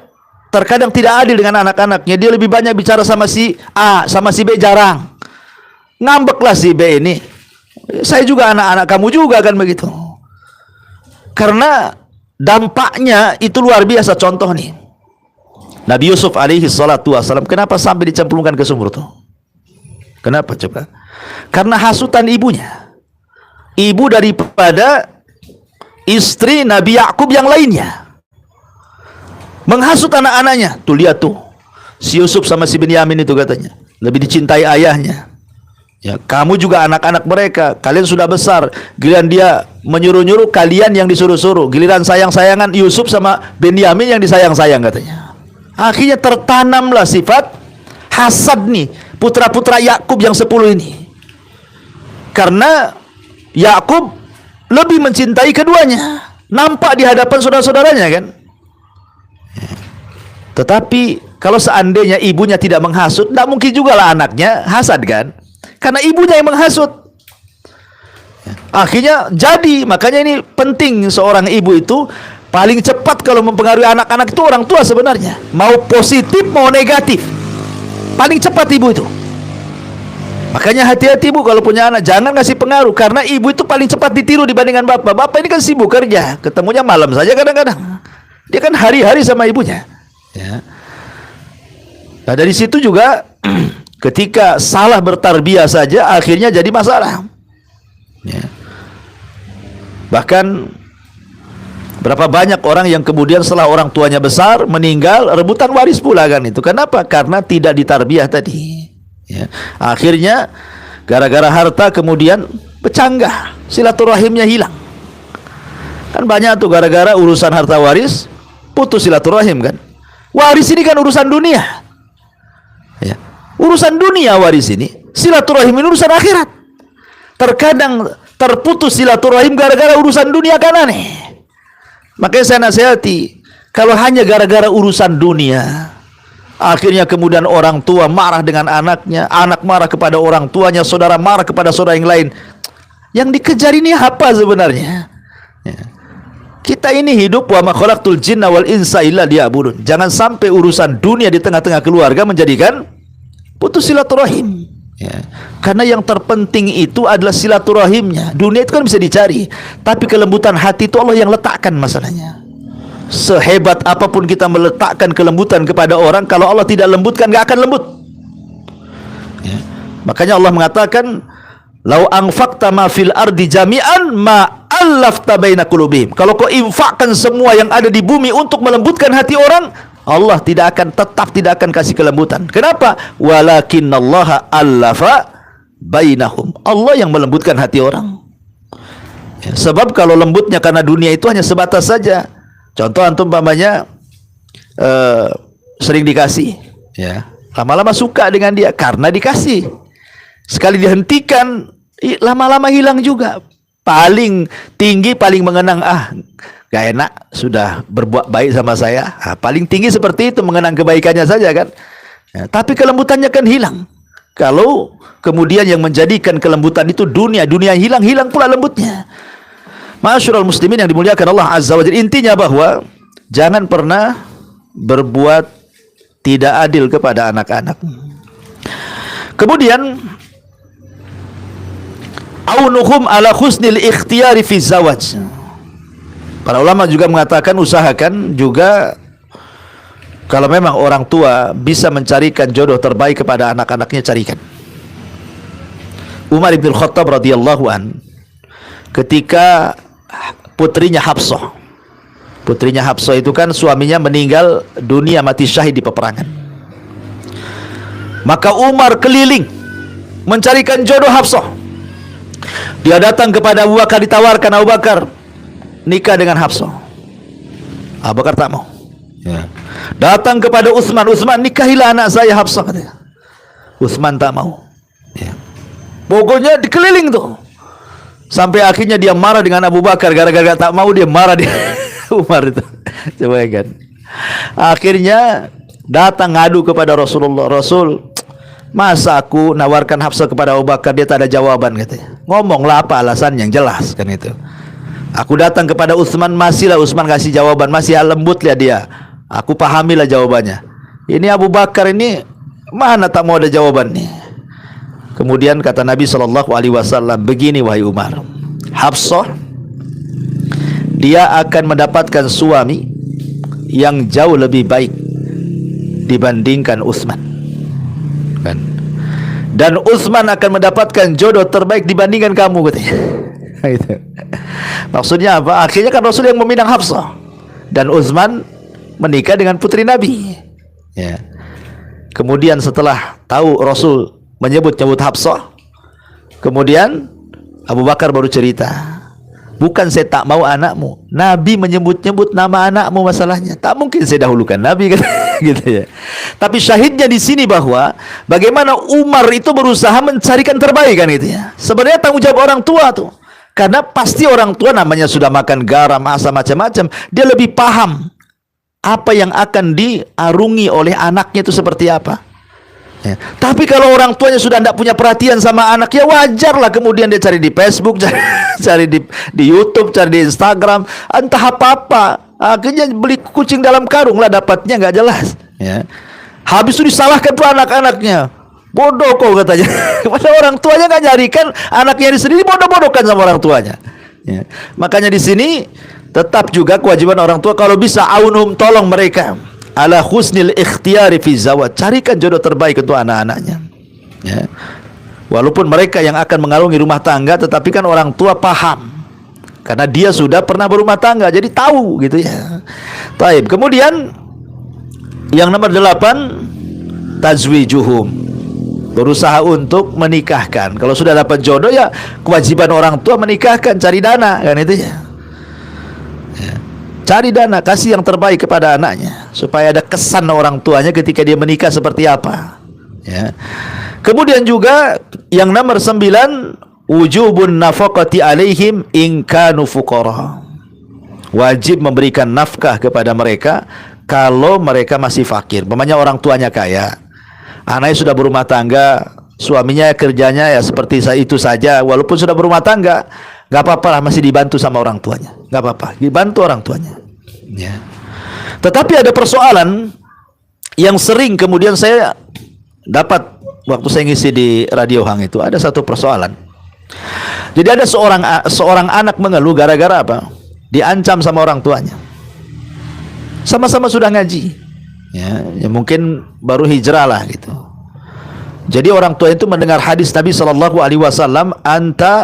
terkadang tidak adil dengan anak-anaknya. Dia lebih banyak bicara sama si A, sama si B jarang. Ngambeklah si B ini. Saya juga anak-anak kamu juga kan begitu. Karena dampaknya itu luar biasa. Contoh nih, Nabi Yusuf alaihi salatu wassalam, kenapa sampai dicemplungkan ke sumur tuh? Kenapa coba? Karena hasutan ibunya. Ibu daripada istri Nabi Yakub yang lainnya menghasut anak-anaknya. Tuh lihat tuh, si Yusuf sama si Binyamin itu katanya lebih dicintai ayahnya. Ya, kamu juga anak-anak mereka, kalian sudah besar. Giliran dia menyuruh-nyuruh, kalian yang disuruh-suruh. Giliran sayang-sayangan Yusuf sama Binyamin yang disayang-sayang katanya. Akhirnya tertanamlah sifat hasad nih putra-putra Yakub yang 10 ini. Karena Yakub lebih mencintai keduanya. Nampak di hadapan saudara-saudaranya kan. Tetapi kalau seandainya ibunya tidak menghasut, tidak mungkin juga lah anaknya hasad kan, karena ibunya yang menghasut. Akhirnya jadi, makanya ini penting, seorang ibu itu paling cepat kalau mempengaruhi anak-anak itu orang tua sebenarnya, mau positif mau negatif, paling cepat ibu itu. Makanya hati-hati bu kalau punya anak, jangan kasih pengaruh, karena ibu itu paling cepat ditiru dibandingkan bapak. Bapak ini kan sibuk kerja, ketemunya malam saja kadang-kadang, dia kan hari-hari sama ibunya. Ya. Nah dari situ juga ketika salah bertarbiyah saja akhirnya jadi masalah. Ya. Bahkan berapa banyak orang yang kemudian setelah orang tuanya besar meninggal rebutan waris pula kan itu. Kenapa? Karena tidak ditarbiyah tadi. Ya. Akhirnya gara-gara harta kemudian bercanggah, silaturahimnya hilang. Kan banyak tuh gara-gara urusan harta waris putus silaturahim kan. Waris ini kan urusan dunia. Ya. Urusan dunia waris ini, silaturahim ini urusan akhirat. Terkadang terputus silaturahim gara-gara urusan dunia kan aneh. Makanya saya nasihati, kalau hanya gara-gara urusan dunia, akhirnya kemudian orang tua marah dengan anaknya, anak marah kepada orang tuanya, saudara marah kepada saudara yang lain. Yang dikejar ini apa sebenarnya? Ya. Kita ini hidup wa ma khalaqtul jinna wal insa illa liya'budun. Jangan sampai urusan dunia di tengah-tengah keluarga menjadikan putus silaturahim. Ya. Karena yang terpenting itu adalah silaturahimnya. Dunia itu kan bisa dicari, tapi kelembutan hati itu Allah yang letakkan masalahnya. Sehebat apapun kita meletakkan kelembutan kepada orang, kalau Allah tidak lembutkan, nggak akan lembut. Ya. Makanya Allah mengatakan, "Lau anfaqta ma fil ardi jami'an ma allafta baina qulubihim." Kalau kau infakkan semua yang ada di bumi untuk melembutkan hati orang, Allah tidak akan kasih kelembutan. Kenapa? Walakinnallaha allafa bainahum. Allah yang melembutkan hati orang. Ya, sebab kalau lembutnya karena dunia itu hanya sebatas saja. Contoh antum umpamanya sering dikasih, ya, lama-lama suka dengan dia karena dikasih. Sekali dihentikan, lama-lama hilang juga. Paling tinggi, paling mengenang, gak enak, sudah berbuat baik sama saya. Paling tinggi seperti itu, mengenang kebaikannya saja kan. Ya, tapi kelembutannya kan hilang. Kalau kemudian yang menjadikan kelembutan itu dunia hilang pula lembutnya. Ma'asyiral muslimin yang dimuliakan Allah Azza wa Jalla, intinya bahwa jangan pernah berbuat tidak adil kepada anak-anak. Kemudian aunuhum ala husnil ikhtiyari fi zawaj. Para ulama juga mengatakan usahakan juga kalau memang orang tua bisa mencarikan jodoh terbaik kepada anak-anaknya, carikan. Umar bin Khattab radhiyallahu an ketika putrinya Hafsah itu kan suaminya meninggal dunia, mati syahid di peperangan. Maka Umar keliling mencarikan jodoh Hafsah. Dia datang kepada Abu Bakar, ditawarkan Abu Bakar nikah dengan Hafsah. Abu Bakar tak mau. Ya. Datang kepada Utsman, nikahilah anak saya Hafsah, katanya. Utsman tak mau. Ya. Pokoknya dikeliling tuh. Sampai akhirnya dia marah dengan Abu Bakar, gara-gara tak mau dia marah dia Umar itu. Coba kan. Akhirnya datang ngadu kepada Rasulullah. Rasul, masa aku nawarkan Hafsah kepada Abu Bakar, dia tak ada jawaban, katanya. Ngomonglah apa alasan yang jelas kan itu. Aku datang kepada Utsman, masihlah Utsman kasih jawaban, masih lembut lah dia. Aku pahamilah jawabannya. Ini Abu Bakar ini mana tak mau ada jawabannya. Kemudian kata Nabi SAW, begini wahai Umar, Hafsah dia akan mendapatkan suami yang jauh lebih baik dibandingkan Utsman, kan? Dan Utsman akan mendapatkan jodoh terbaik dibandingkan kamu, katanya. Itu. Maksudnya apa? Akhirnya kan Rasul yang meminang Hafsah dan Utsman menikah dengan putri Nabi. Ya. Kemudian setelah tahu Rasul menyebut Hafsah, kemudian Abu Bakar baru cerita, bukan saya tak mau anakmu, Nabi menyebut-nyebut nama anakmu masalahnya. Tak mungkin saya dahulukan Nabi, kan? Gitu ya. Tapi syahidnya di sini bahwa bagaimana Umar itu berusaha mencarikan terbaik, kan itu ya. Sebenarnya tanggung jawab orang tua tuh. Karena pasti orang tua namanya sudah makan garam, asam, macam-macam, dia lebih paham apa yang akan diarungi oleh anaknya itu seperti apa. Ya. Tapi kalau orang tuanya sudah tidak punya perhatian sama anak, ya wajarlah kemudian dia cari di Facebook, cari di YouTube, cari di Instagram, entah apa-apa. Akhirnya beli kucing dalam karung lah dapatnya, nggak jelas. Ya. Habis itu disalahkan tuh anak-anaknya. Bodoh kau, katanya. Padahal orang tuanya nggak nyarikan, anaknya sendiri bodoh-bodohkan sama orang tuanya. Ya. Makanya di sini tetap juga kewajiban orang tua kalau bisa aunum, tolong mereka ala husnil ikhtiyari fi zawaj, carikan jodoh terbaik untuk anak-anaknya. Ya. Walaupun mereka yang akan mengarungi rumah tangga, tetapi kan orang tua paham karena dia sudah pernah berumah tangga, jadi tahu gitu ya. Taib. Kemudian yang nomor 8, tazwijuhum, berusaha untuk menikahkan. Kalau sudah dapat jodoh, ya kewajiban orang tua menikahkan, cari dana, kan itu ya. Cari dana, kasih yang terbaik kepada anaknya supaya ada kesan orang tuanya ketika dia menikah seperti apa. Ya. Kemudian juga yang nomor 9, wujubun nafaqati alaihim in kanu fuqara. Wajib memberikan nafkah kepada mereka kalau mereka masih fakir. Umpamanya orang tuanya kaya, anaknya sudah berumah tangga, suaminya kerjanya ya seperti itu saja, walaupun sudah berumah tangga, Gak apa-apa lah, masih dibantu sama orang tuanya. Gak apa-apa, dibantu orang tuanya. Ya. Tetapi ada persoalan yang sering kemudian saya dapat waktu saya ngisi di Radio Hang itu. Ada satu persoalan. Jadi ada seorang anak mengeluh gara-gara apa? Diancam sama orang tuanya. Sama-sama sudah ngaji. Ya mungkin baru hijrah lah gitu. Jadi orang tua itu mendengar hadis Nabi SAW, anta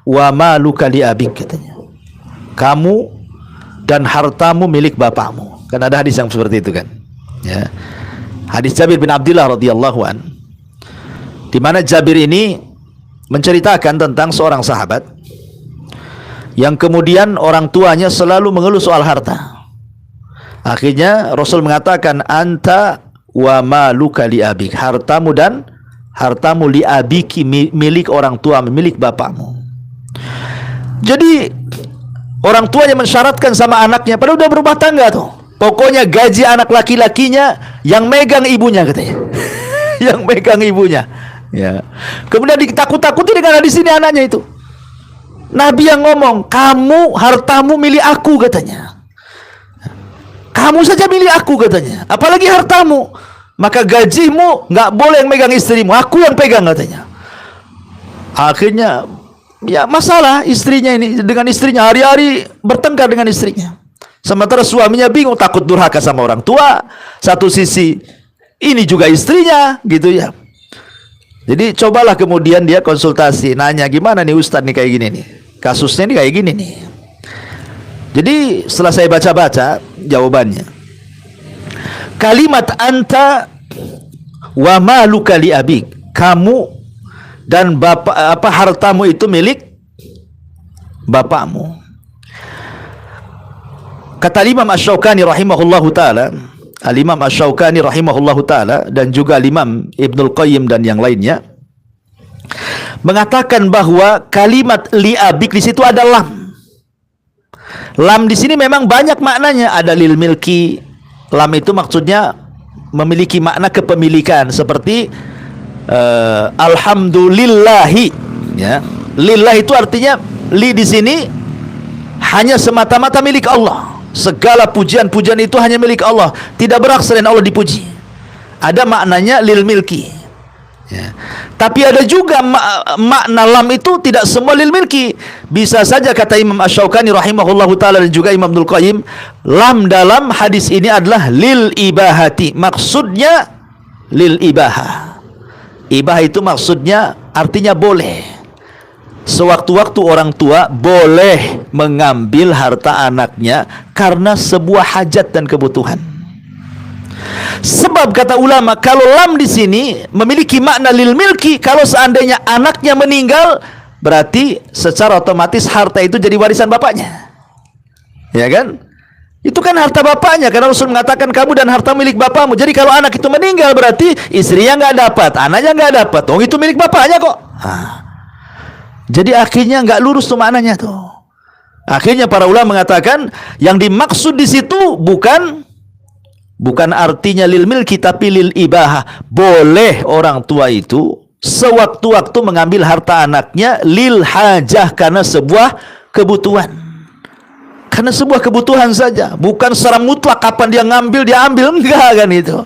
wa maluka li abik, katanya. Kamu dan hartamu milik bapakmu. Kan ada hadis yang seperti itu kan. Ya. Hadis Jabir bin Abdullah radhiyallahu an, di mana Jabir ini menceritakan tentang seorang sahabat yang kemudian orang tuanya selalu mengeluh soal harta. Akhirnya Rasul mengatakan, anta wa maluka li abik, hartamu dan hartamu li abiki, milik orang tua, milik bapakmu. Jadi orang tuanya mensyaratkan sama anaknya, padahal udah berumah tangga tuh, pokoknya gaji anak laki-lakinya yang megang ibunya, katanya. Yang megang ibunya. Ya. Kemudian ditakut-takuti dengan hadis ini anaknya itu. Nabi yang ngomong, kamu hartamu milik aku, katanya. Kamu saja milik aku, katanya. Apalagi hartamu. Maka gajimu nggak boleh yang megang istrimu, aku yang pegang, katanya. Akhirnya ya masalah istrinya ini dengan istrinya, hari-hari bertengkar dengan istrinya. Sementara suaminya bingung, takut durhaka sama orang tua. Satu sisi ini juga istrinya, gitu ya. Jadi cobalah kemudian dia konsultasi, nanya, gimana nih Ustadz nih kayak gini nih, kasusnya nih kayak gini nih. Jadi setelah saya baca-baca jawabannya, kalimat anta wa maluka li abik, kamu dan bapak hartamu itu milik bapakmu. Kata Imam Asy-Syaukani rahimahullahu taala, Al-Imam Asy-Syaukani rahimahullahu taala, dan juga Imam Ibnul Qayyim dan yang lainnya mengatakan bahwa kalimat li abik di situ ada lam. Lam di sini memang banyak maknanya, ada lil milki. Lam itu maksudnya memiliki makna kepemilikan, seperti alhamdulillahi, ya. Lillah itu artinya li di sini hanya semata-mata milik Allah. Segala pujian-pujian itu hanya milik Allah, tidak berhak selain Allah dipuji. Ada maknanya lil milki, ya. Tapi ada juga makna lam itu tidak semua lil milki. Bisa saja kata Imam Asy-Syaukani rahimahullahu taala dan juga Imam Ibnul Qayyim, lam dalam hadis ini adalah lil ibahati. Maksudnya lil ibahah. Ibah itu maksudnya artinya boleh. Sewaktu-waktu orang tua boleh mengambil harta anaknya karena sebuah hajat dan kebutuhan. Sebab kata ulama, kalau lam di sini memiliki makna lil milki, kalau seandainya anaknya meninggal, berarti secara otomatis harta itu jadi warisan bapaknya. Ya kan? Itu kan harta bapaknya, karena Rasul mengatakan kamu dan harta milik bapakmu. Jadi kalau anak itu meninggal, berarti istrinya nggak dapat, anaknya nggak dapat. Oh, itu milik bapaknya kok. Jadi akhirnya nggak lurus tuh maknanya tuh. Akhirnya para ulama mengatakan yang dimaksud di situ bukan artinya lil milki, tapi lil ibahah. Boleh orang tua itu sewaktu-waktu mengambil harta anaknya lil hajah, karena sebuah kebutuhan. Karena sebuah kebutuhan saja, bukan secara mutlak kapan dia ngambil dia ambil, enggak kan itu.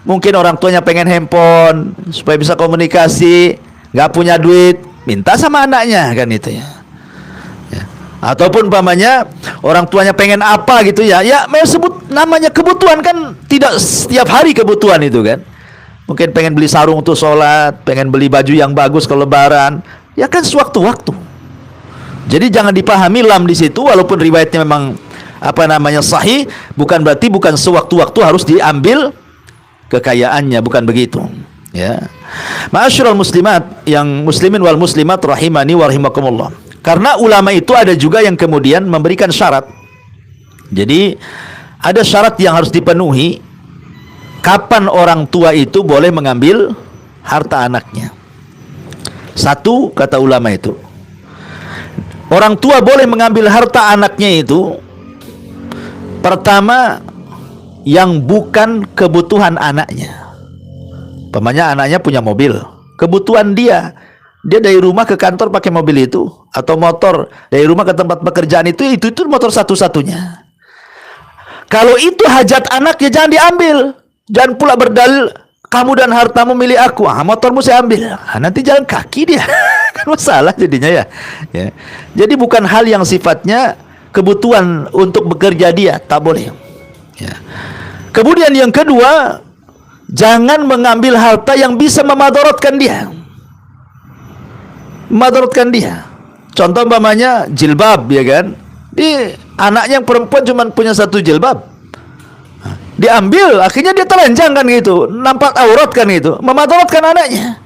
Mungkin orang tuanya pengen handphone supaya bisa komunikasi, nggak punya duit, minta sama anaknya kan itu ya. Ataupun umpamanya orang tuanya pengen apa gitu ya, ya sebut namanya kebutuhan, kan tidak setiap hari kebutuhan itu kan. Mungkin pengen beli sarung untuk sholat, pengen beli baju yang bagus kalau lebaran, ya kan sewaktu-waktu. Jadi jangan dipahami lam di situ, walaupun riwayatnya memang sahih, bukan berarti bukan sewaktu-waktu harus diambil kekayaannya, bukan begitu. Ya. Ma'asyiral muslimat, yang muslimin wal muslimat rahimani wa rahimakumullah. Karena ulama itu ada juga yang kemudian memberikan syarat. Jadi ada syarat yang harus dipenuhi kapan orang tua itu boleh mengambil harta anaknya. Satu, kata ulama itu, orang tua boleh mengambil harta anaknya itu pertama yang bukan kebutuhan anaknya. Umpamanya anaknya punya mobil, kebutuhan dia, Dia dari rumah ke kantor pakai mobil itu, atau motor dari rumah ke tempat pekerjaan itu motor satu-satunya. Kalau itu hajat anak, ya jangan diambil. Jangan pula berdalil kamu dan hartamu milik aku. Motormu saya ambil. Nanti jalan kaki dia. Kan masalah jadinya ya. Jadi bukan hal yang sifatnya kebutuhan untuk bekerja dia, tak boleh. Ya. Kemudian yang kedua, jangan mengambil harta yang bisa memadaratkan dia. Memadaratkan dia. Contoh umpamanya jilbab, ya kan? Di anaknya yang perempuan cuma punya satu jilbab, diambil, akhirnya dia telanjang kan gitu, nampak aurat kan gitu, memadaratkan anaknya.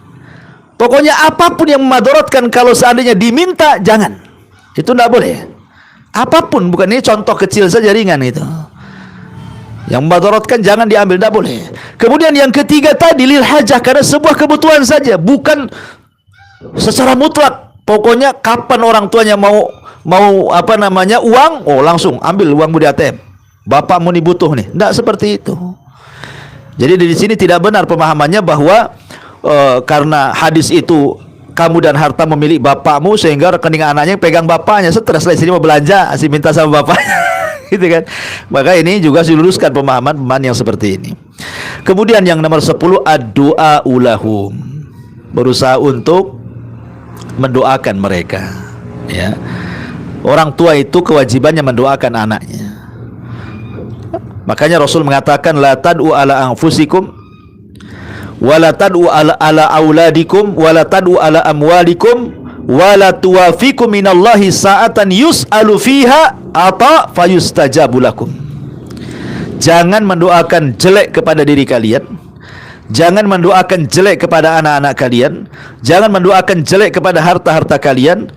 Pokoknya apapun yang memadaratkan, kalau seandainya diminta, jangan. Itu tidak boleh. Apapun, bukan ini contoh kecil saja, ringan itu. Yang memadaratkan jangan diambil, tidak boleh. Kemudian yang ketiga tadi, lil hajah, karena sebuah kebutuhan saja, bukan secara mutlak. Pokoknya kapan orang tuanya mau apa namanya uang, oh langsung ambil uangmu di ATM. Bapakmu nih butuh nih. Tidak seperti itu. Jadi di sini tidak benar pemahamannya bahwa karena hadis itu kamu dan harta memilih bapakmu, sehingga rekening anaknya pegang bapaknya. Stres lah, sini mau belanja, asih minta sama bapaknya. Gitu kan. Maka ini juga diluruskan pemahaman yang seperti ini. Kemudian yang nomor 10, ad-du'a ulahum. Berusaha untuk mendoakan mereka. Ya. Orang tua itu kewajibannya mendoakan anaknya. Makanya Rasul mengatakan, la tad'u ala anfusikum wa la tad'u ala auladikum wa la tad'u ala amwalikum wa la tuwafikum minallahi sa'atan yus'alu fiha ata fayustajabu lakum. Jangan mendoakan jelek kepada diri kalian, jangan mendoakan jelek kepada anak-anak kalian, jangan mendoakan jelek kepada harta-harta kalian.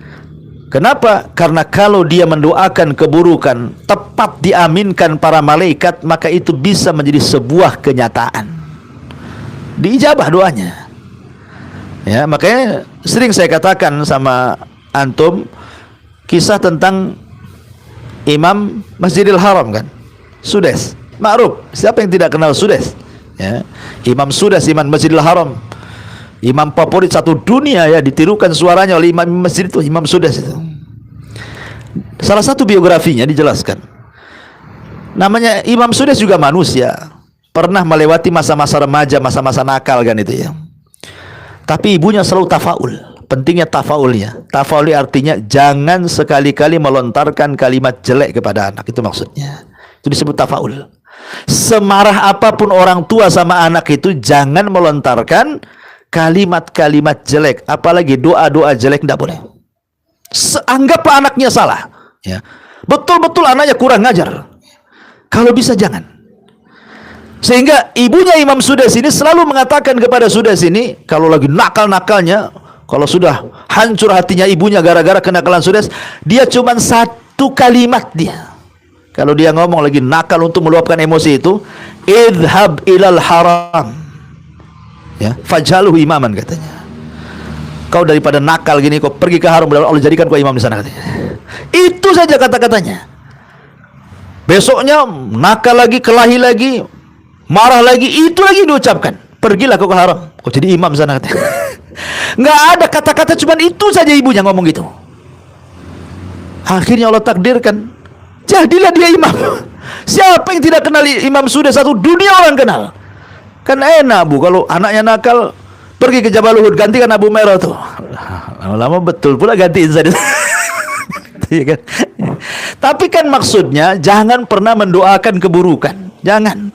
Kenapa? Karena kalau dia mendoakan keburukan, tepat diaminkan para malaikat, maka itu bisa menjadi sebuah kenyataan, diijabah doanya. Ya, makanya sering saya katakan sama antum kisah tentang Imam Masjidil Haram kan, Sudes, ma'ruf. Siapa yang tidak kenal Sudes? Ya, Imam Sudes, Imam Masjidil Haram, imam favorit satu dunia ya, ditirukan suaranya oleh imam masjid itu, Imam Sudes itu. Salah satu biografinya dijelaskan, namanya Imam Sudes juga manusia, pernah melewati masa-masa remaja, masa-masa nakal kan itu ya. Tapi ibunya selalu tafaul. Pentingnya tafaulnya. Tafaul artinya jangan sekali-kali melontarkan kalimat jelek kepada anak, itu maksudnya. Itu disebut tafaul. Semarah apapun orang tua sama anak itu, jangan melontarkan kalimat-kalimat jelek, apalagi doa-doa jelek, tidak boleh. Anggaplah anaknya salah, ya. Betul-betul anaknya kurang ngajar, kalau bisa jangan. Sehingga ibunya Imam Sudes ini selalu mengatakan kepada Sudes ini, kalau lagi nakal-nakalnya, kalau sudah hancur hatinya ibunya gara-gara kenakalan Sudes, dia cuma satu kalimat dia. Kalau dia ngomong lagi nakal untuk meluapkan emosi itu, idhab ilal haram, ya, faj'alhu imaman, katanya. Kau daripada nakal gini, kau pergi ke haram, Allah jadikan kau imam di sana, katanya. Itu saja kata-katanya. Besoknya nakal lagi, kelahi lagi, marah lagi, itu lagi diucapkan. Pergilah kau ke haram, kau jadi imam di sana, katanya. Nggak ada kata-kata, cuman itu saja ibunya ngomong gitu. Akhirnya Allah takdirkan, jadilah dia imam. Siapa yang tidak kenal Imam Sudes? Satu dunia orang kenal. Kan enak Bu, kalau anaknya nakal pergi ke Jabal Uhud, gantikan Abu Merah tuh. Lama-lama betul pula gantiin saja. Kan? Tapi kan maksudnya jangan pernah mendoakan keburukan. Jangan.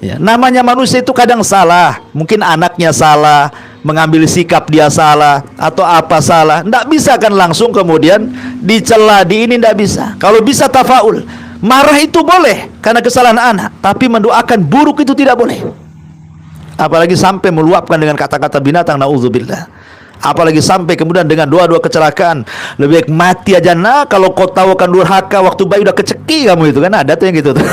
Ya, namanya manusia itu kadang salah. Mungkin anaknya salah, mengambil sikap dia salah, atau apa salah. Tidak bisa kan langsung kemudian dicela, di ini tidak bisa. Kalau bisa tafaul. Marah itu boleh karena kesalahan anak, tapi mendoakan buruk itu tidak boleh. Apalagi sampai meluapkan dengan kata-kata binatang, na'udzubillah. Apalagi sampai kemudian dengan doa-doa kecelakaan. Lebih baik mati aja. Nah, kalau kau tahu akan durhaka waktu bayi udah keceki kamu, itu kan ada tuh yang gitu tuh.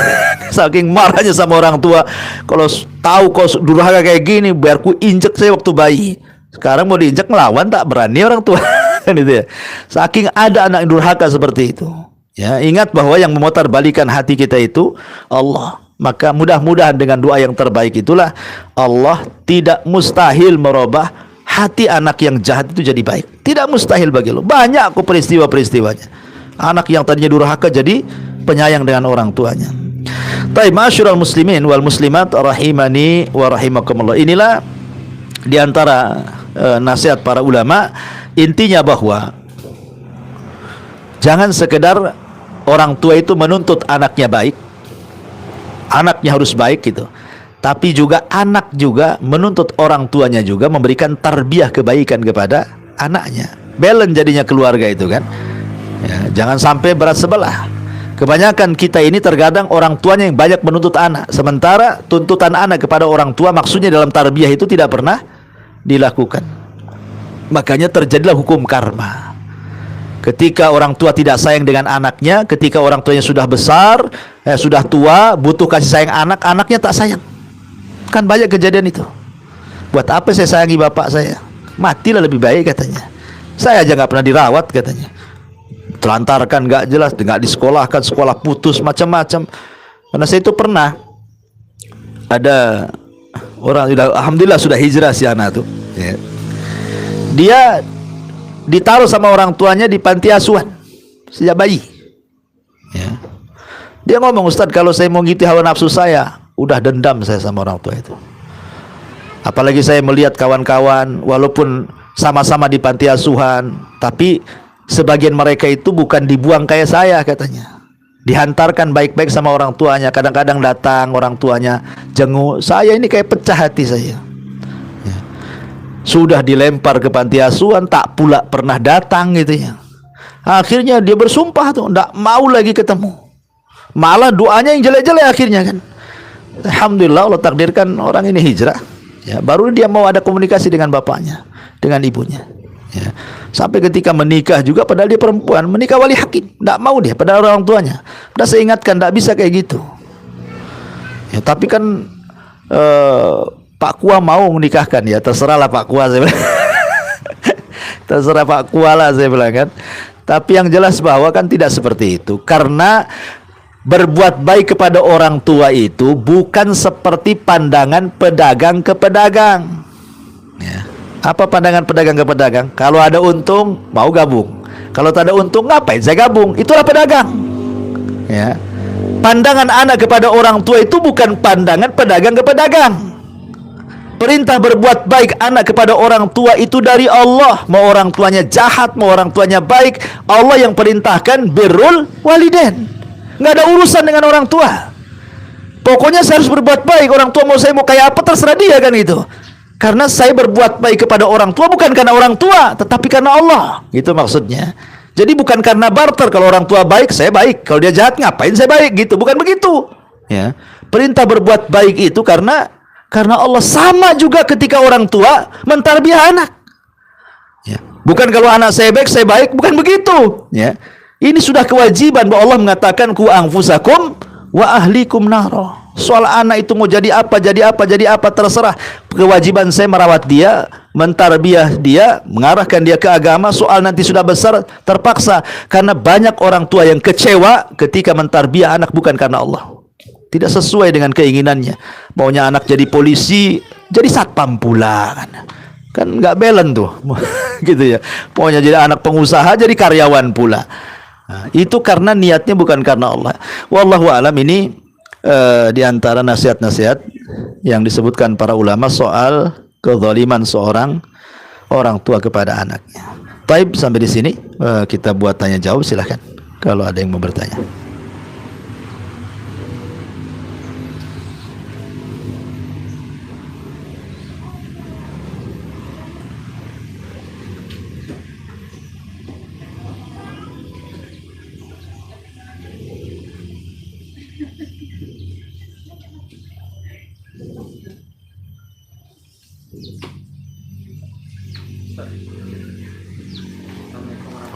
Saking marahnya sama orang tua, kalau tahu kau durhaka kayak gini, biar ku injek saya waktu bayi. Sekarang mau diinjek ngelawan, tak berani orang tua. Kan itu ya. Saking ada anak yang durhaka seperti itu. Ya, ingat bahwa yang memutar balikan hati kita itu Allah. Maka mudah-mudahan dengan doa yang terbaik itulah Allah tidak mustahil merubah hati anak yang jahat itu jadi baik. Tidak mustahil bagi Allah. Banyak aku peristiwa-peristiwanya. Anak yang tadinya durhaka jadi penyayang dengan orang tuanya. Taib ma'asyiral muslimin wal muslimat rahimani wa rahimakumullah. Inilah diantara nasihat para ulama. Intinya bahwa jangan sekedar orang tua itu menuntut anaknya baik, anaknya harus baik gitu, tapi juga anak juga menuntut orang tuanya juga memberikan tarbiyah kebaikan kepada anaknya. Balance jadinya keluarga itu kan ya, jangan sampai berat sebelah. Kebanyakan kita ini terkadang orang tuanya yang banyak menuntut anak, sementara tuntutan anak kepada orang tua maksudnya dalam tarbiyah itu tidak pernah dilakukan. Makanya terjadilah hukum karma. Ketika orang tua tidak sayang dengan anaknya, ketika orang tuanya sudah besar, sudah tua, butuh kasih sayang anak, anaknya tak sayang. Kan banyak kejadian itu. Buat apa saya sayangi bapak saya? Matilah lebih baik katanya. Saya aja nggak pernah dirawat katanya. Telantarkan nggak jelas, nggak disekolahkan, sekolah putus macam-macam. Karena saya itu pernah ada orang alhamdulillah sudah hijrah si anak tuh. Ya. Dia ditaruh sama orang tuanya di panti asuhan sejak bayi. Ya. Dia ngomong, Ustadz, kalau saya mau ngikuti hawa nafsu saya, udah dendam saya sama orang tua itu. Apalagi saya melihat kawan-kawan walaupun sama-sama di panti asuhan, tapi sebagian mereka itu bukan dibuang kayak saya katanya. Dihantarkan baik-baik sama orang tuanya. Kadang-kadang datang orang tuanya jenguk. Saya ini kayak pecah hati saya. Ya. Sudah dilempar ke panti asuhan, tak pula pernah datang gitu ya. Akhirnya dia bersumpah tuh, nggak mau lagi ketemu. Malah doanya yang jelek-jelek akhirnya kan. Alhamdulillah Allah takdirkan orang ini hijrah. Ya, baru dia mau ada komunikasi dengan bapaknya, dengan ibunya. Ya. Sampai ketika menikah juga, padahal dia perempuan, menikah wali hakim, tidak mau dia, padahal orang tuanya. Udah saya ingatkan, tidak bisa kayak gitu. Ya, tapi kan Pak Kua mau menikahkan, ya terserahlah Pak Kua, saya bilang. Terserah Pak Kua lah, saya bilang kan. Tapi yang jelas bahwa kan tidak seperti itu, karena berbuat baik kepada orang tua itu bukan seperti pandangan pedagang ke pedagang. Ya. Apa pandangan pedagang ke pedagang? Kalau ada untung mau gabung, kalau tak ada untung ngapain saya gabung? Itulah pedagang. Ya. Pandangan anak kepada orang tua itu bukan pandangan pedagang ke pedagang. Perintah berbuat baik anak kepada orang tua itu dari Allah. Mau orang tuanya jahat, mau orang tuanya baik, Allah yang perintahkan birrul walidain. Nggak ada urusan dengan orang tua. Pokoknya saya harus berbuat baik. Orang tua mau saya mau kayak apa terserah dia kan gitu. Karena saya berbuat baik kepada orang tua bukan karena orang tua, tetapi karena Allah. Itu maksudnya. Jadi bukan karena barter. Kalau orang tua baik, saya baik. Kalau dia jahat, ngapain saya baik gitu. Bukan begitu. Ya. Perintah berbuat baik itu karena Allah. Sama juga ketika orang tua mentarbiyah anak. Ya. Bukan kalau anak saya baik, bukan begitu. Ya. Ini sudah kewajiban bahwa Allah mengatakan ku anfusakum wa ahlikum naro. Soal anak itu mau jadi apa terserah. Kewajiban saya merawat dia, mentarbiyah dia, mengarahkan dia ke agama. Soal nanti sudah besar terpaksa, karena banyak orang tua yang kecewa ketika mentarbiyah anak bukan karena Allah. Tidak sesuai dengan keinginannya. Maunya anak jadi polisi, jadi satpam pula kan nggak balance tuh. Gitu ya. Maunya jadi anak pengusaha, jadi karyawan pula. Nah, itu karena niatnya bukan karena Allah. Wallahu a'lam. Ini di antara nasihat-nasihat yang disebutkan para ulama soal kezaliman seorang orang tua kepada anaknya. Taib, sampai di sini kita buat tanya jawab, silahkan kalau ada yang mau bertanya.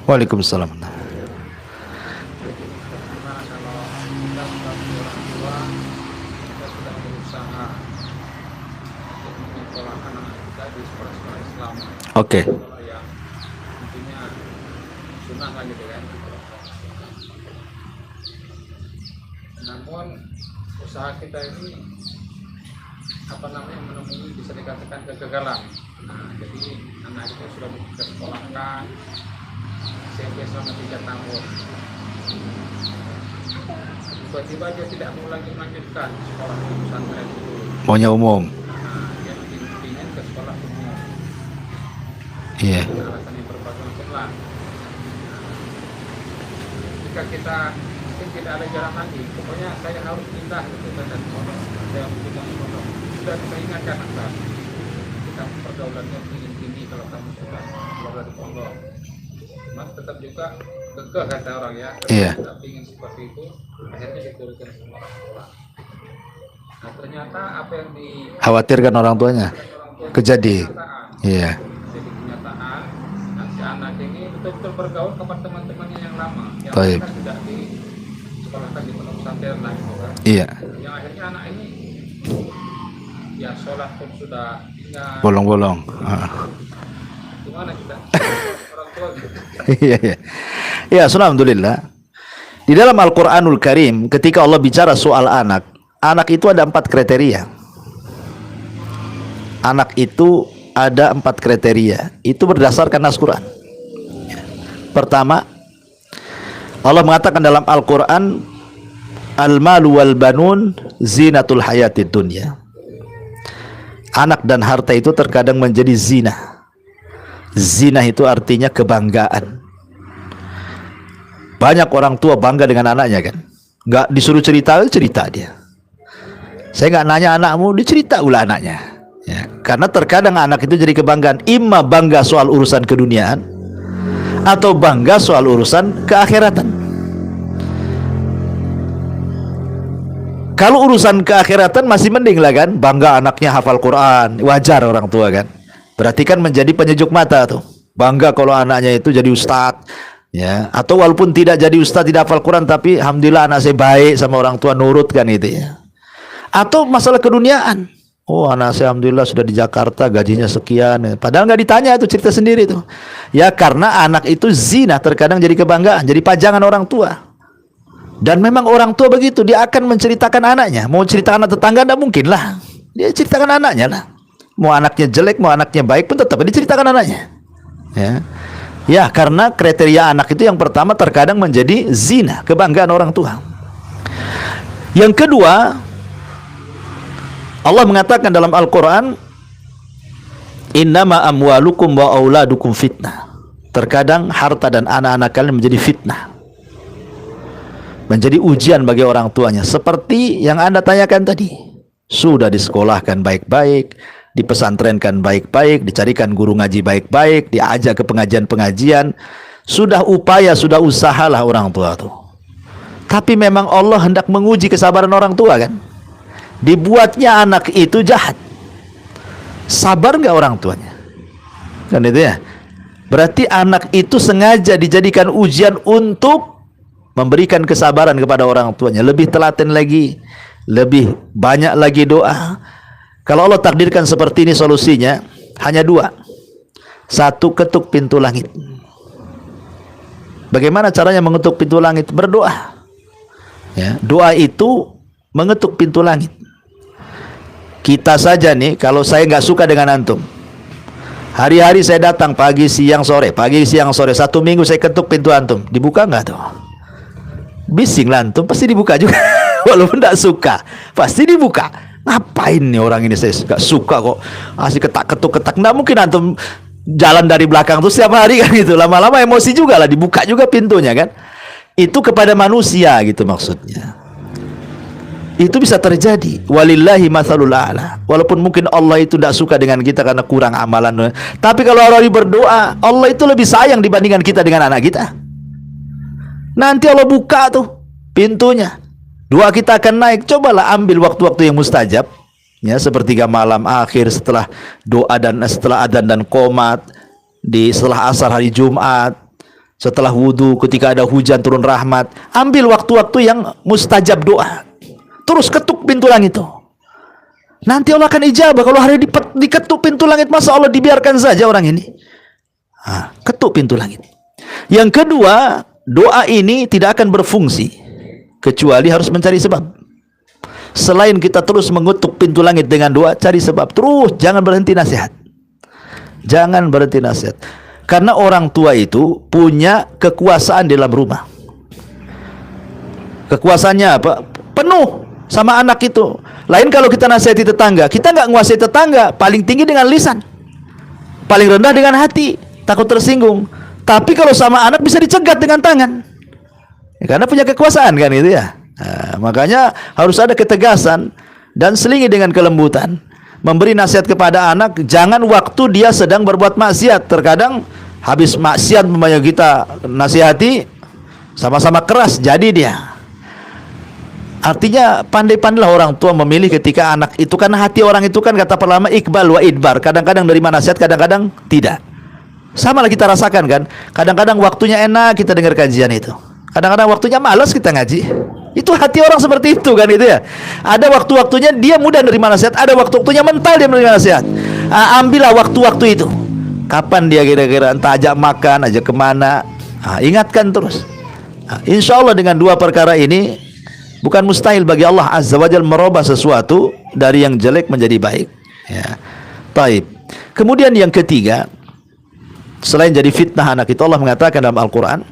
Waalaikumsalam. Oke. Namun usaha kita ini menemui bisa dikatakan kegagalan. Nah, jadi anak itu sudah kita sekolahkan SMP selama 3 tahun. Tiba-tiba dia tidak mau lagi melanjutkan sekolah di pesantren itu. Maunya umum. Nah, dia ingin ke sekolah umum. Iya. Alasan yang berbagai lah. Jika kita mungkin tidak ada jalan lagi, pokoknya saya harus pindah gitu kan, dan saya harus pindah sekolah. Sudah kita ingatkan anak, kita pergaulannya tinggi kalau kamu sudah keluar dari pondok. Mas tetap juga kekeh kata orang ya, Iya. tidak ingin seperti itu, akhirnya diturunkan semua orang tua. Nah ternyata apa yang Khawatirkan orang tuanya. Kejadi. Iya. jadi kenyataan. Nah, si anak ini betul-betul bergaul kepada teman-temannya yang lama, yang Baik. mereka tidak di sekolahkan di pondok pesantren lah gitu kan. Iya. Yang akhirnya anak ini ya sholat pun sudah ingat. Bolong-bolong. Gimana kita orang tua gitu. Iya, iya. Ya, alhamdulillah. Di dalam Al-Qur'anul Karim ketika Allah bicara soal anak, anak itu ada 4 kriteria. Anak itu ada 4 kriteria. Itu berdasarkan nas Quran. Pertama, Allah mengatakan dalam Al-Quran, al-malu wal banun zinatul hayatid dunya. Anak dan harta itu terkadang menjadi zina. Zina itu artinya kebanggaan. Banyak orang tua bangga dengan anaknya kan. Nggak disuruh cerita, cerita dia. Saya nggak nanya anakmu, dicerita ulah anaknya. Ya, karena terkadang anak itu jadi kebanggaan. Imma bangga soal urusan keduniaan, atau bangga soal urusan keakhiratan. Kalau urusan keakhiratan masih mending lah kan, bangga anaknya hafal Quran, wajar orang tua kan. Berarti kan menjadi penyejuk mata tuh. Bangga kalau anaknya itu jadi ustadz, ya. Atau walaupun tidak jadi ustadz, tidak hafal Quran, tapi alhamdulillah anak saya baik sama orang tua, nurut kan itu ya. Atau masalah keduniaan. Oh, anak saya alhamdulillah sudah di Jakarta, gajinya sekian. Padahal nggak ditanya, itu cerita sendiri tuh. Ya karena anak itu zina, terkadang jadi kebanggaan, jadi pajangan orang tua. Dan memang orang tua begitu, dia akan menceritakan anaknya. Mau ceritakan anak tetangga tidak mungkin lah. Dia ceritakan anaknya lah. Mau anaknya jelek, mau anaknya baik pun tetap diceritakan anaknya. Ya. Ya, karena kriteria anak itu yang pertama terkadang menjadi zina, kebanggaan orang tua. Yang kedua, Allah mengatakan dalam Al-Quran, innama amwalukum wa auladukum fitnah. Terkadang harta dan anak-anak kalian menjadi fitnah, menjadi ujian bagi orang tuanya. Seperti yang Anda tanyakan tadi, sudah disekolahkan baik-baik, dipesantrenkan baik-baik, dicarikan guru ngaji baik-baik, diajak ke pengajian-pengajian, sudah upaya, sudah usahalah orang tua tuh. Tapi memang Allah hendak menguji kesabaran orang tua kan. Dibuatnya anak itu jahat, sabar nggak orang tuanya? Kan itu ya. Berarti anak itu sengaja dijadikan ujian untuk memberikan kesabaran kepada orang tuanya. Lebih telaten lagi, lebih banyak lagi doa. Kalau Allah takdirkan seperti ini, solusinya hanya 2. 1, ketuk pintu langit. Bagaimana caranya mengetuk pintu langit? Berdoa. Ya, doa itu mengetuk pintu langit. Kita saja nih, kalau saya nggak suka dengan antum, hari-hari saya datang pagi, siang, sore, pagi, siang, sore, 1 minggu saya ketuk pintu antum, dibuka nggak tuh? Bising lah antum, pasti dibuka juga. Walaupun nggak suka, pasti dibuka. Ngapain nih orang ini, saya nggak suka kok, asik ketak-ketuk-ketak. Nggak mungkin antum jalan dari belakang tuh setiap hari kan itu. Lama-lama emosi juga lah, dibuka juga pintunya kan. Itu kepada manusia gitu maksudnya. Itu bisa terjadi. Walillahi matsalul a'la. Walaupun mungkin Allah itu tidak suka dengan kita karena kurang amalan, tapi kalau orang berdoa, Allah itu lebih sayang dibandingkan kita dengan anak kita. Nanti Allah buka tuh pintunya, doa kita akan naik. Cobalah ambil waktu-waktu yang mustajab, ya, sepertiga malam akhir, setelah doa dan setelah adzan dan qomat, di setelah asar hari Jumat, setelah wudhu, ketika ada hujan turun rahmat. Ambil waktu-waktu yang mustajab doa, terus ketuk pintu langit itu. Nanti Allah akan ijabah. Kalau hari diketuk pintu langit, masa Allah dibiarkan saja orang ini? Ketuk pintu langit. Yang kedua, doa ini tidak akan berfungsi kecuali harus mencari sebab. Selain kita terus mengetuk pintu langit dengan doa, cari sebab. Terus jangan berhenti nasihat. Jangan berhenti nasihat. Karena orang tua itu punya kekuasaan di dalam rumah. Kekuasaannya apa? Penuh sama anak itu. Lain kalau kita nasihati tetangga, kita nggak nguasai tetangga, paling tinggi dengan lisan, paling rendah dengan hati, takut tersinggung. Tapi kalau sama anak bisa dicegat dengan tangan, ya, karena punya kekuasaan kan itu ya. Nah, makanya harus ada ketegasan dan selingi dengan kelembutan. Memberi nasihat kepada anak, jangan waktu dia sedang berbuat maksiat. Terkadang habis maksiat memang kita nasihati, sama-sama keras jadi dia. Artinya pandai-pandailah orang tua memilih ketika anak itu, karena hati orang itu kan kata perlama ikbal wa idbar. Kadang-kadang dari nasihat, kadang-kadang tidak. Sama lah kita rasakan kan. Kadang-kadang waktunya enak kita dengar kajian itu. Kadang-kadang waktunya malas kita ngaji. Itu hati orang seperti itu kan itu ya. Ada waktu-waktunya dia mudah menerima nasihat, ada waktu-waktunya mental dia menerima nasihat. Ambillah waktu-waktu itu. Kapan dia kira-kira entah ajak makan, ajak kemana, ingatkan terus. Insya Allah dengan dua perkara ini bukan mustahil bagi Allah Azza wa Jalla merubah sesuatu dari yang jelek menjadi baik. Ya. Baik. Kemudian yang ketiga, selain jadi fitnah anak itu, Allah mengatakan dalam Al-Quran,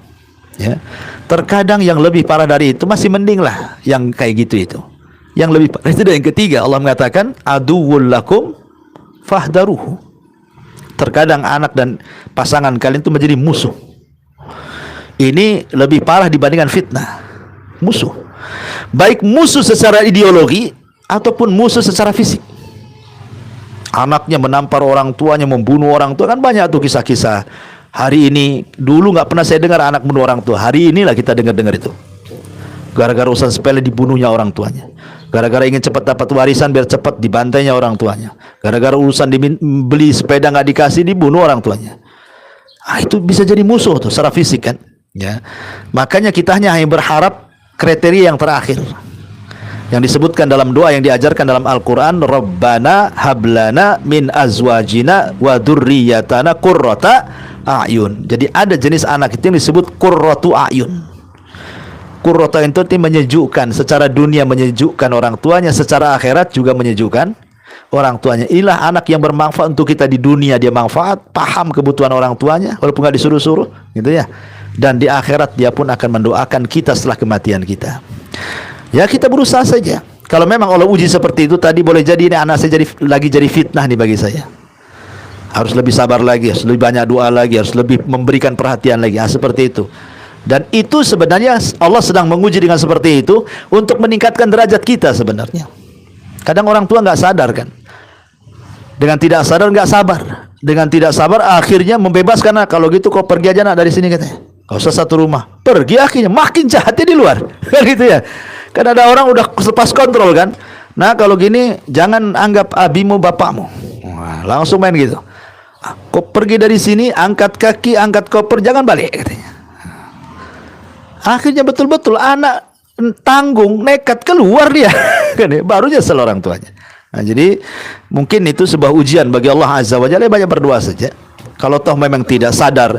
ya, terkadang yang lebih parah dari itu masih mending lah yang kayak gitu itu. Yang lebih parah itu yang ketiga, Allah mengatakan aduwwul lakum fahdaruhu. Terkadang anak dan pasangan kalian itu menjadi musuh. Ini lebih parah dibandingkan fitnah. Musuh. Baik musuh secara ideologi ataupun musuh secara fisik. Anaknya menampar orang tuanya, membunuh orang tua, kan banyak tuh kisah-kisah. Hari ini, dulu nggak pernah saya dengar anak bunuh orang tua. Hari inilah kita dengar-dengar itu. Gara-gara urusan sepele dibunuhnya orang tuanya. Gara-gara ingin cepat dapat warisan biar cepat dibantainya orang tuanya. Gara-gara urusan beli sepeda nggak dikasih, dibunuh orang tuanya. Itu bisa jadi musuh tuh secara fisik kan. Ya. Makanya kita hanya berharap kriteria yang terakhir yang disebutkan dalam doa yang diajarkan dalam Al-Quran, Rabbana hablana min azwajina wa dzurriyyatana qurrata a'yun. Jadi ada jenis anak itu yang disebut qurratu a'yun. Qurratu itu menyejukkan, secara dunia menyejukkan orang tuanya, secara akhirat juga menyejukkan orang tuanya. Inilah anak yang bermanfaat untuk kita di dunia, dia manfaat, paham kebutuhan orang tuanya walaupun nggak disuruh-suruh, gitu ya. Dan di akhirat dia pun akan mendoakan kita setelah kematian kita. Ya, kita berusaha saja. Kalau memang Allah uji seperti itu tadi, boleh jadi ini anak saya lagi jadi fitnah nih bagi saya. Harus lebih sabar lagi, harus lebih banyak doa lagi, harus lebih memberikan perhatian lagi. Seperti itu. Dan itu sebenarnya Allah sedang menguji dengan seperti itu untuk meningkatkan derajat kita sebenarnya. Kadang orang tua nggak sadar kan. Dengan tidak sadar nggak sabar. Dengan tidak sabar akhirnya membebaskan, kalau gitu kau pergi aja nak dari sini katanya. Kau usah satu rumah. Pergi akhirnya makin jahatnya di luar. Kan gitu ya. Kan ada orang udah lepas kontrol kan. Nah kalau gini jangan anggap abimu bapakmu. Wah, langsung main gitu. Kau pergi dari sini, angkat kaki, angkat koper, jangan balik katanya. Akhirnya betul-betul anak tanggung, nekat keluar dia. Kan ya, baru nyesel orang tuanya. Nah, jadi mungkin itu sebuah ujian bagi Allah Azza wa Jalla. Banyak berdoa saja. Kalau toh memang tidak sadar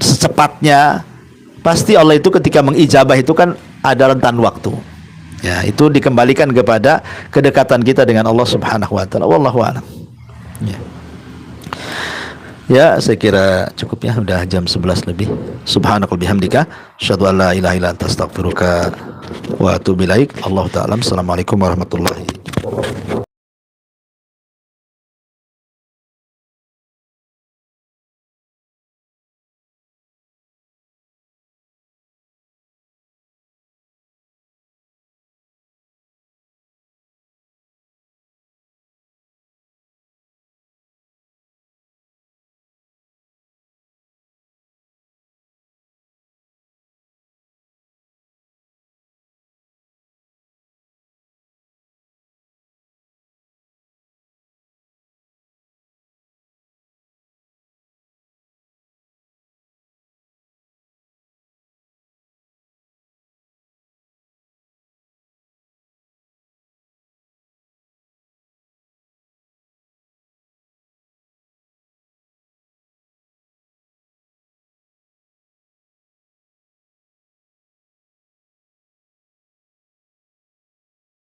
secepatnya, pasti Allah itu ketika mengijabah itu kan ada rentan waktu. Ya, itu dikembalikan kepada kedekatan kita dengan Allah Subhanahu wa taala. Wallahu a'lam. Ya. Ya, saya kira cukup ya, udah jam 11 lebih. Subhanakal bihamdika, asyhadu an la ilaha illa anta astaghfiruka wa atubu ilaik. Allahu ta'ala. Assalamualaikum warahmatullahi wabarakatuh.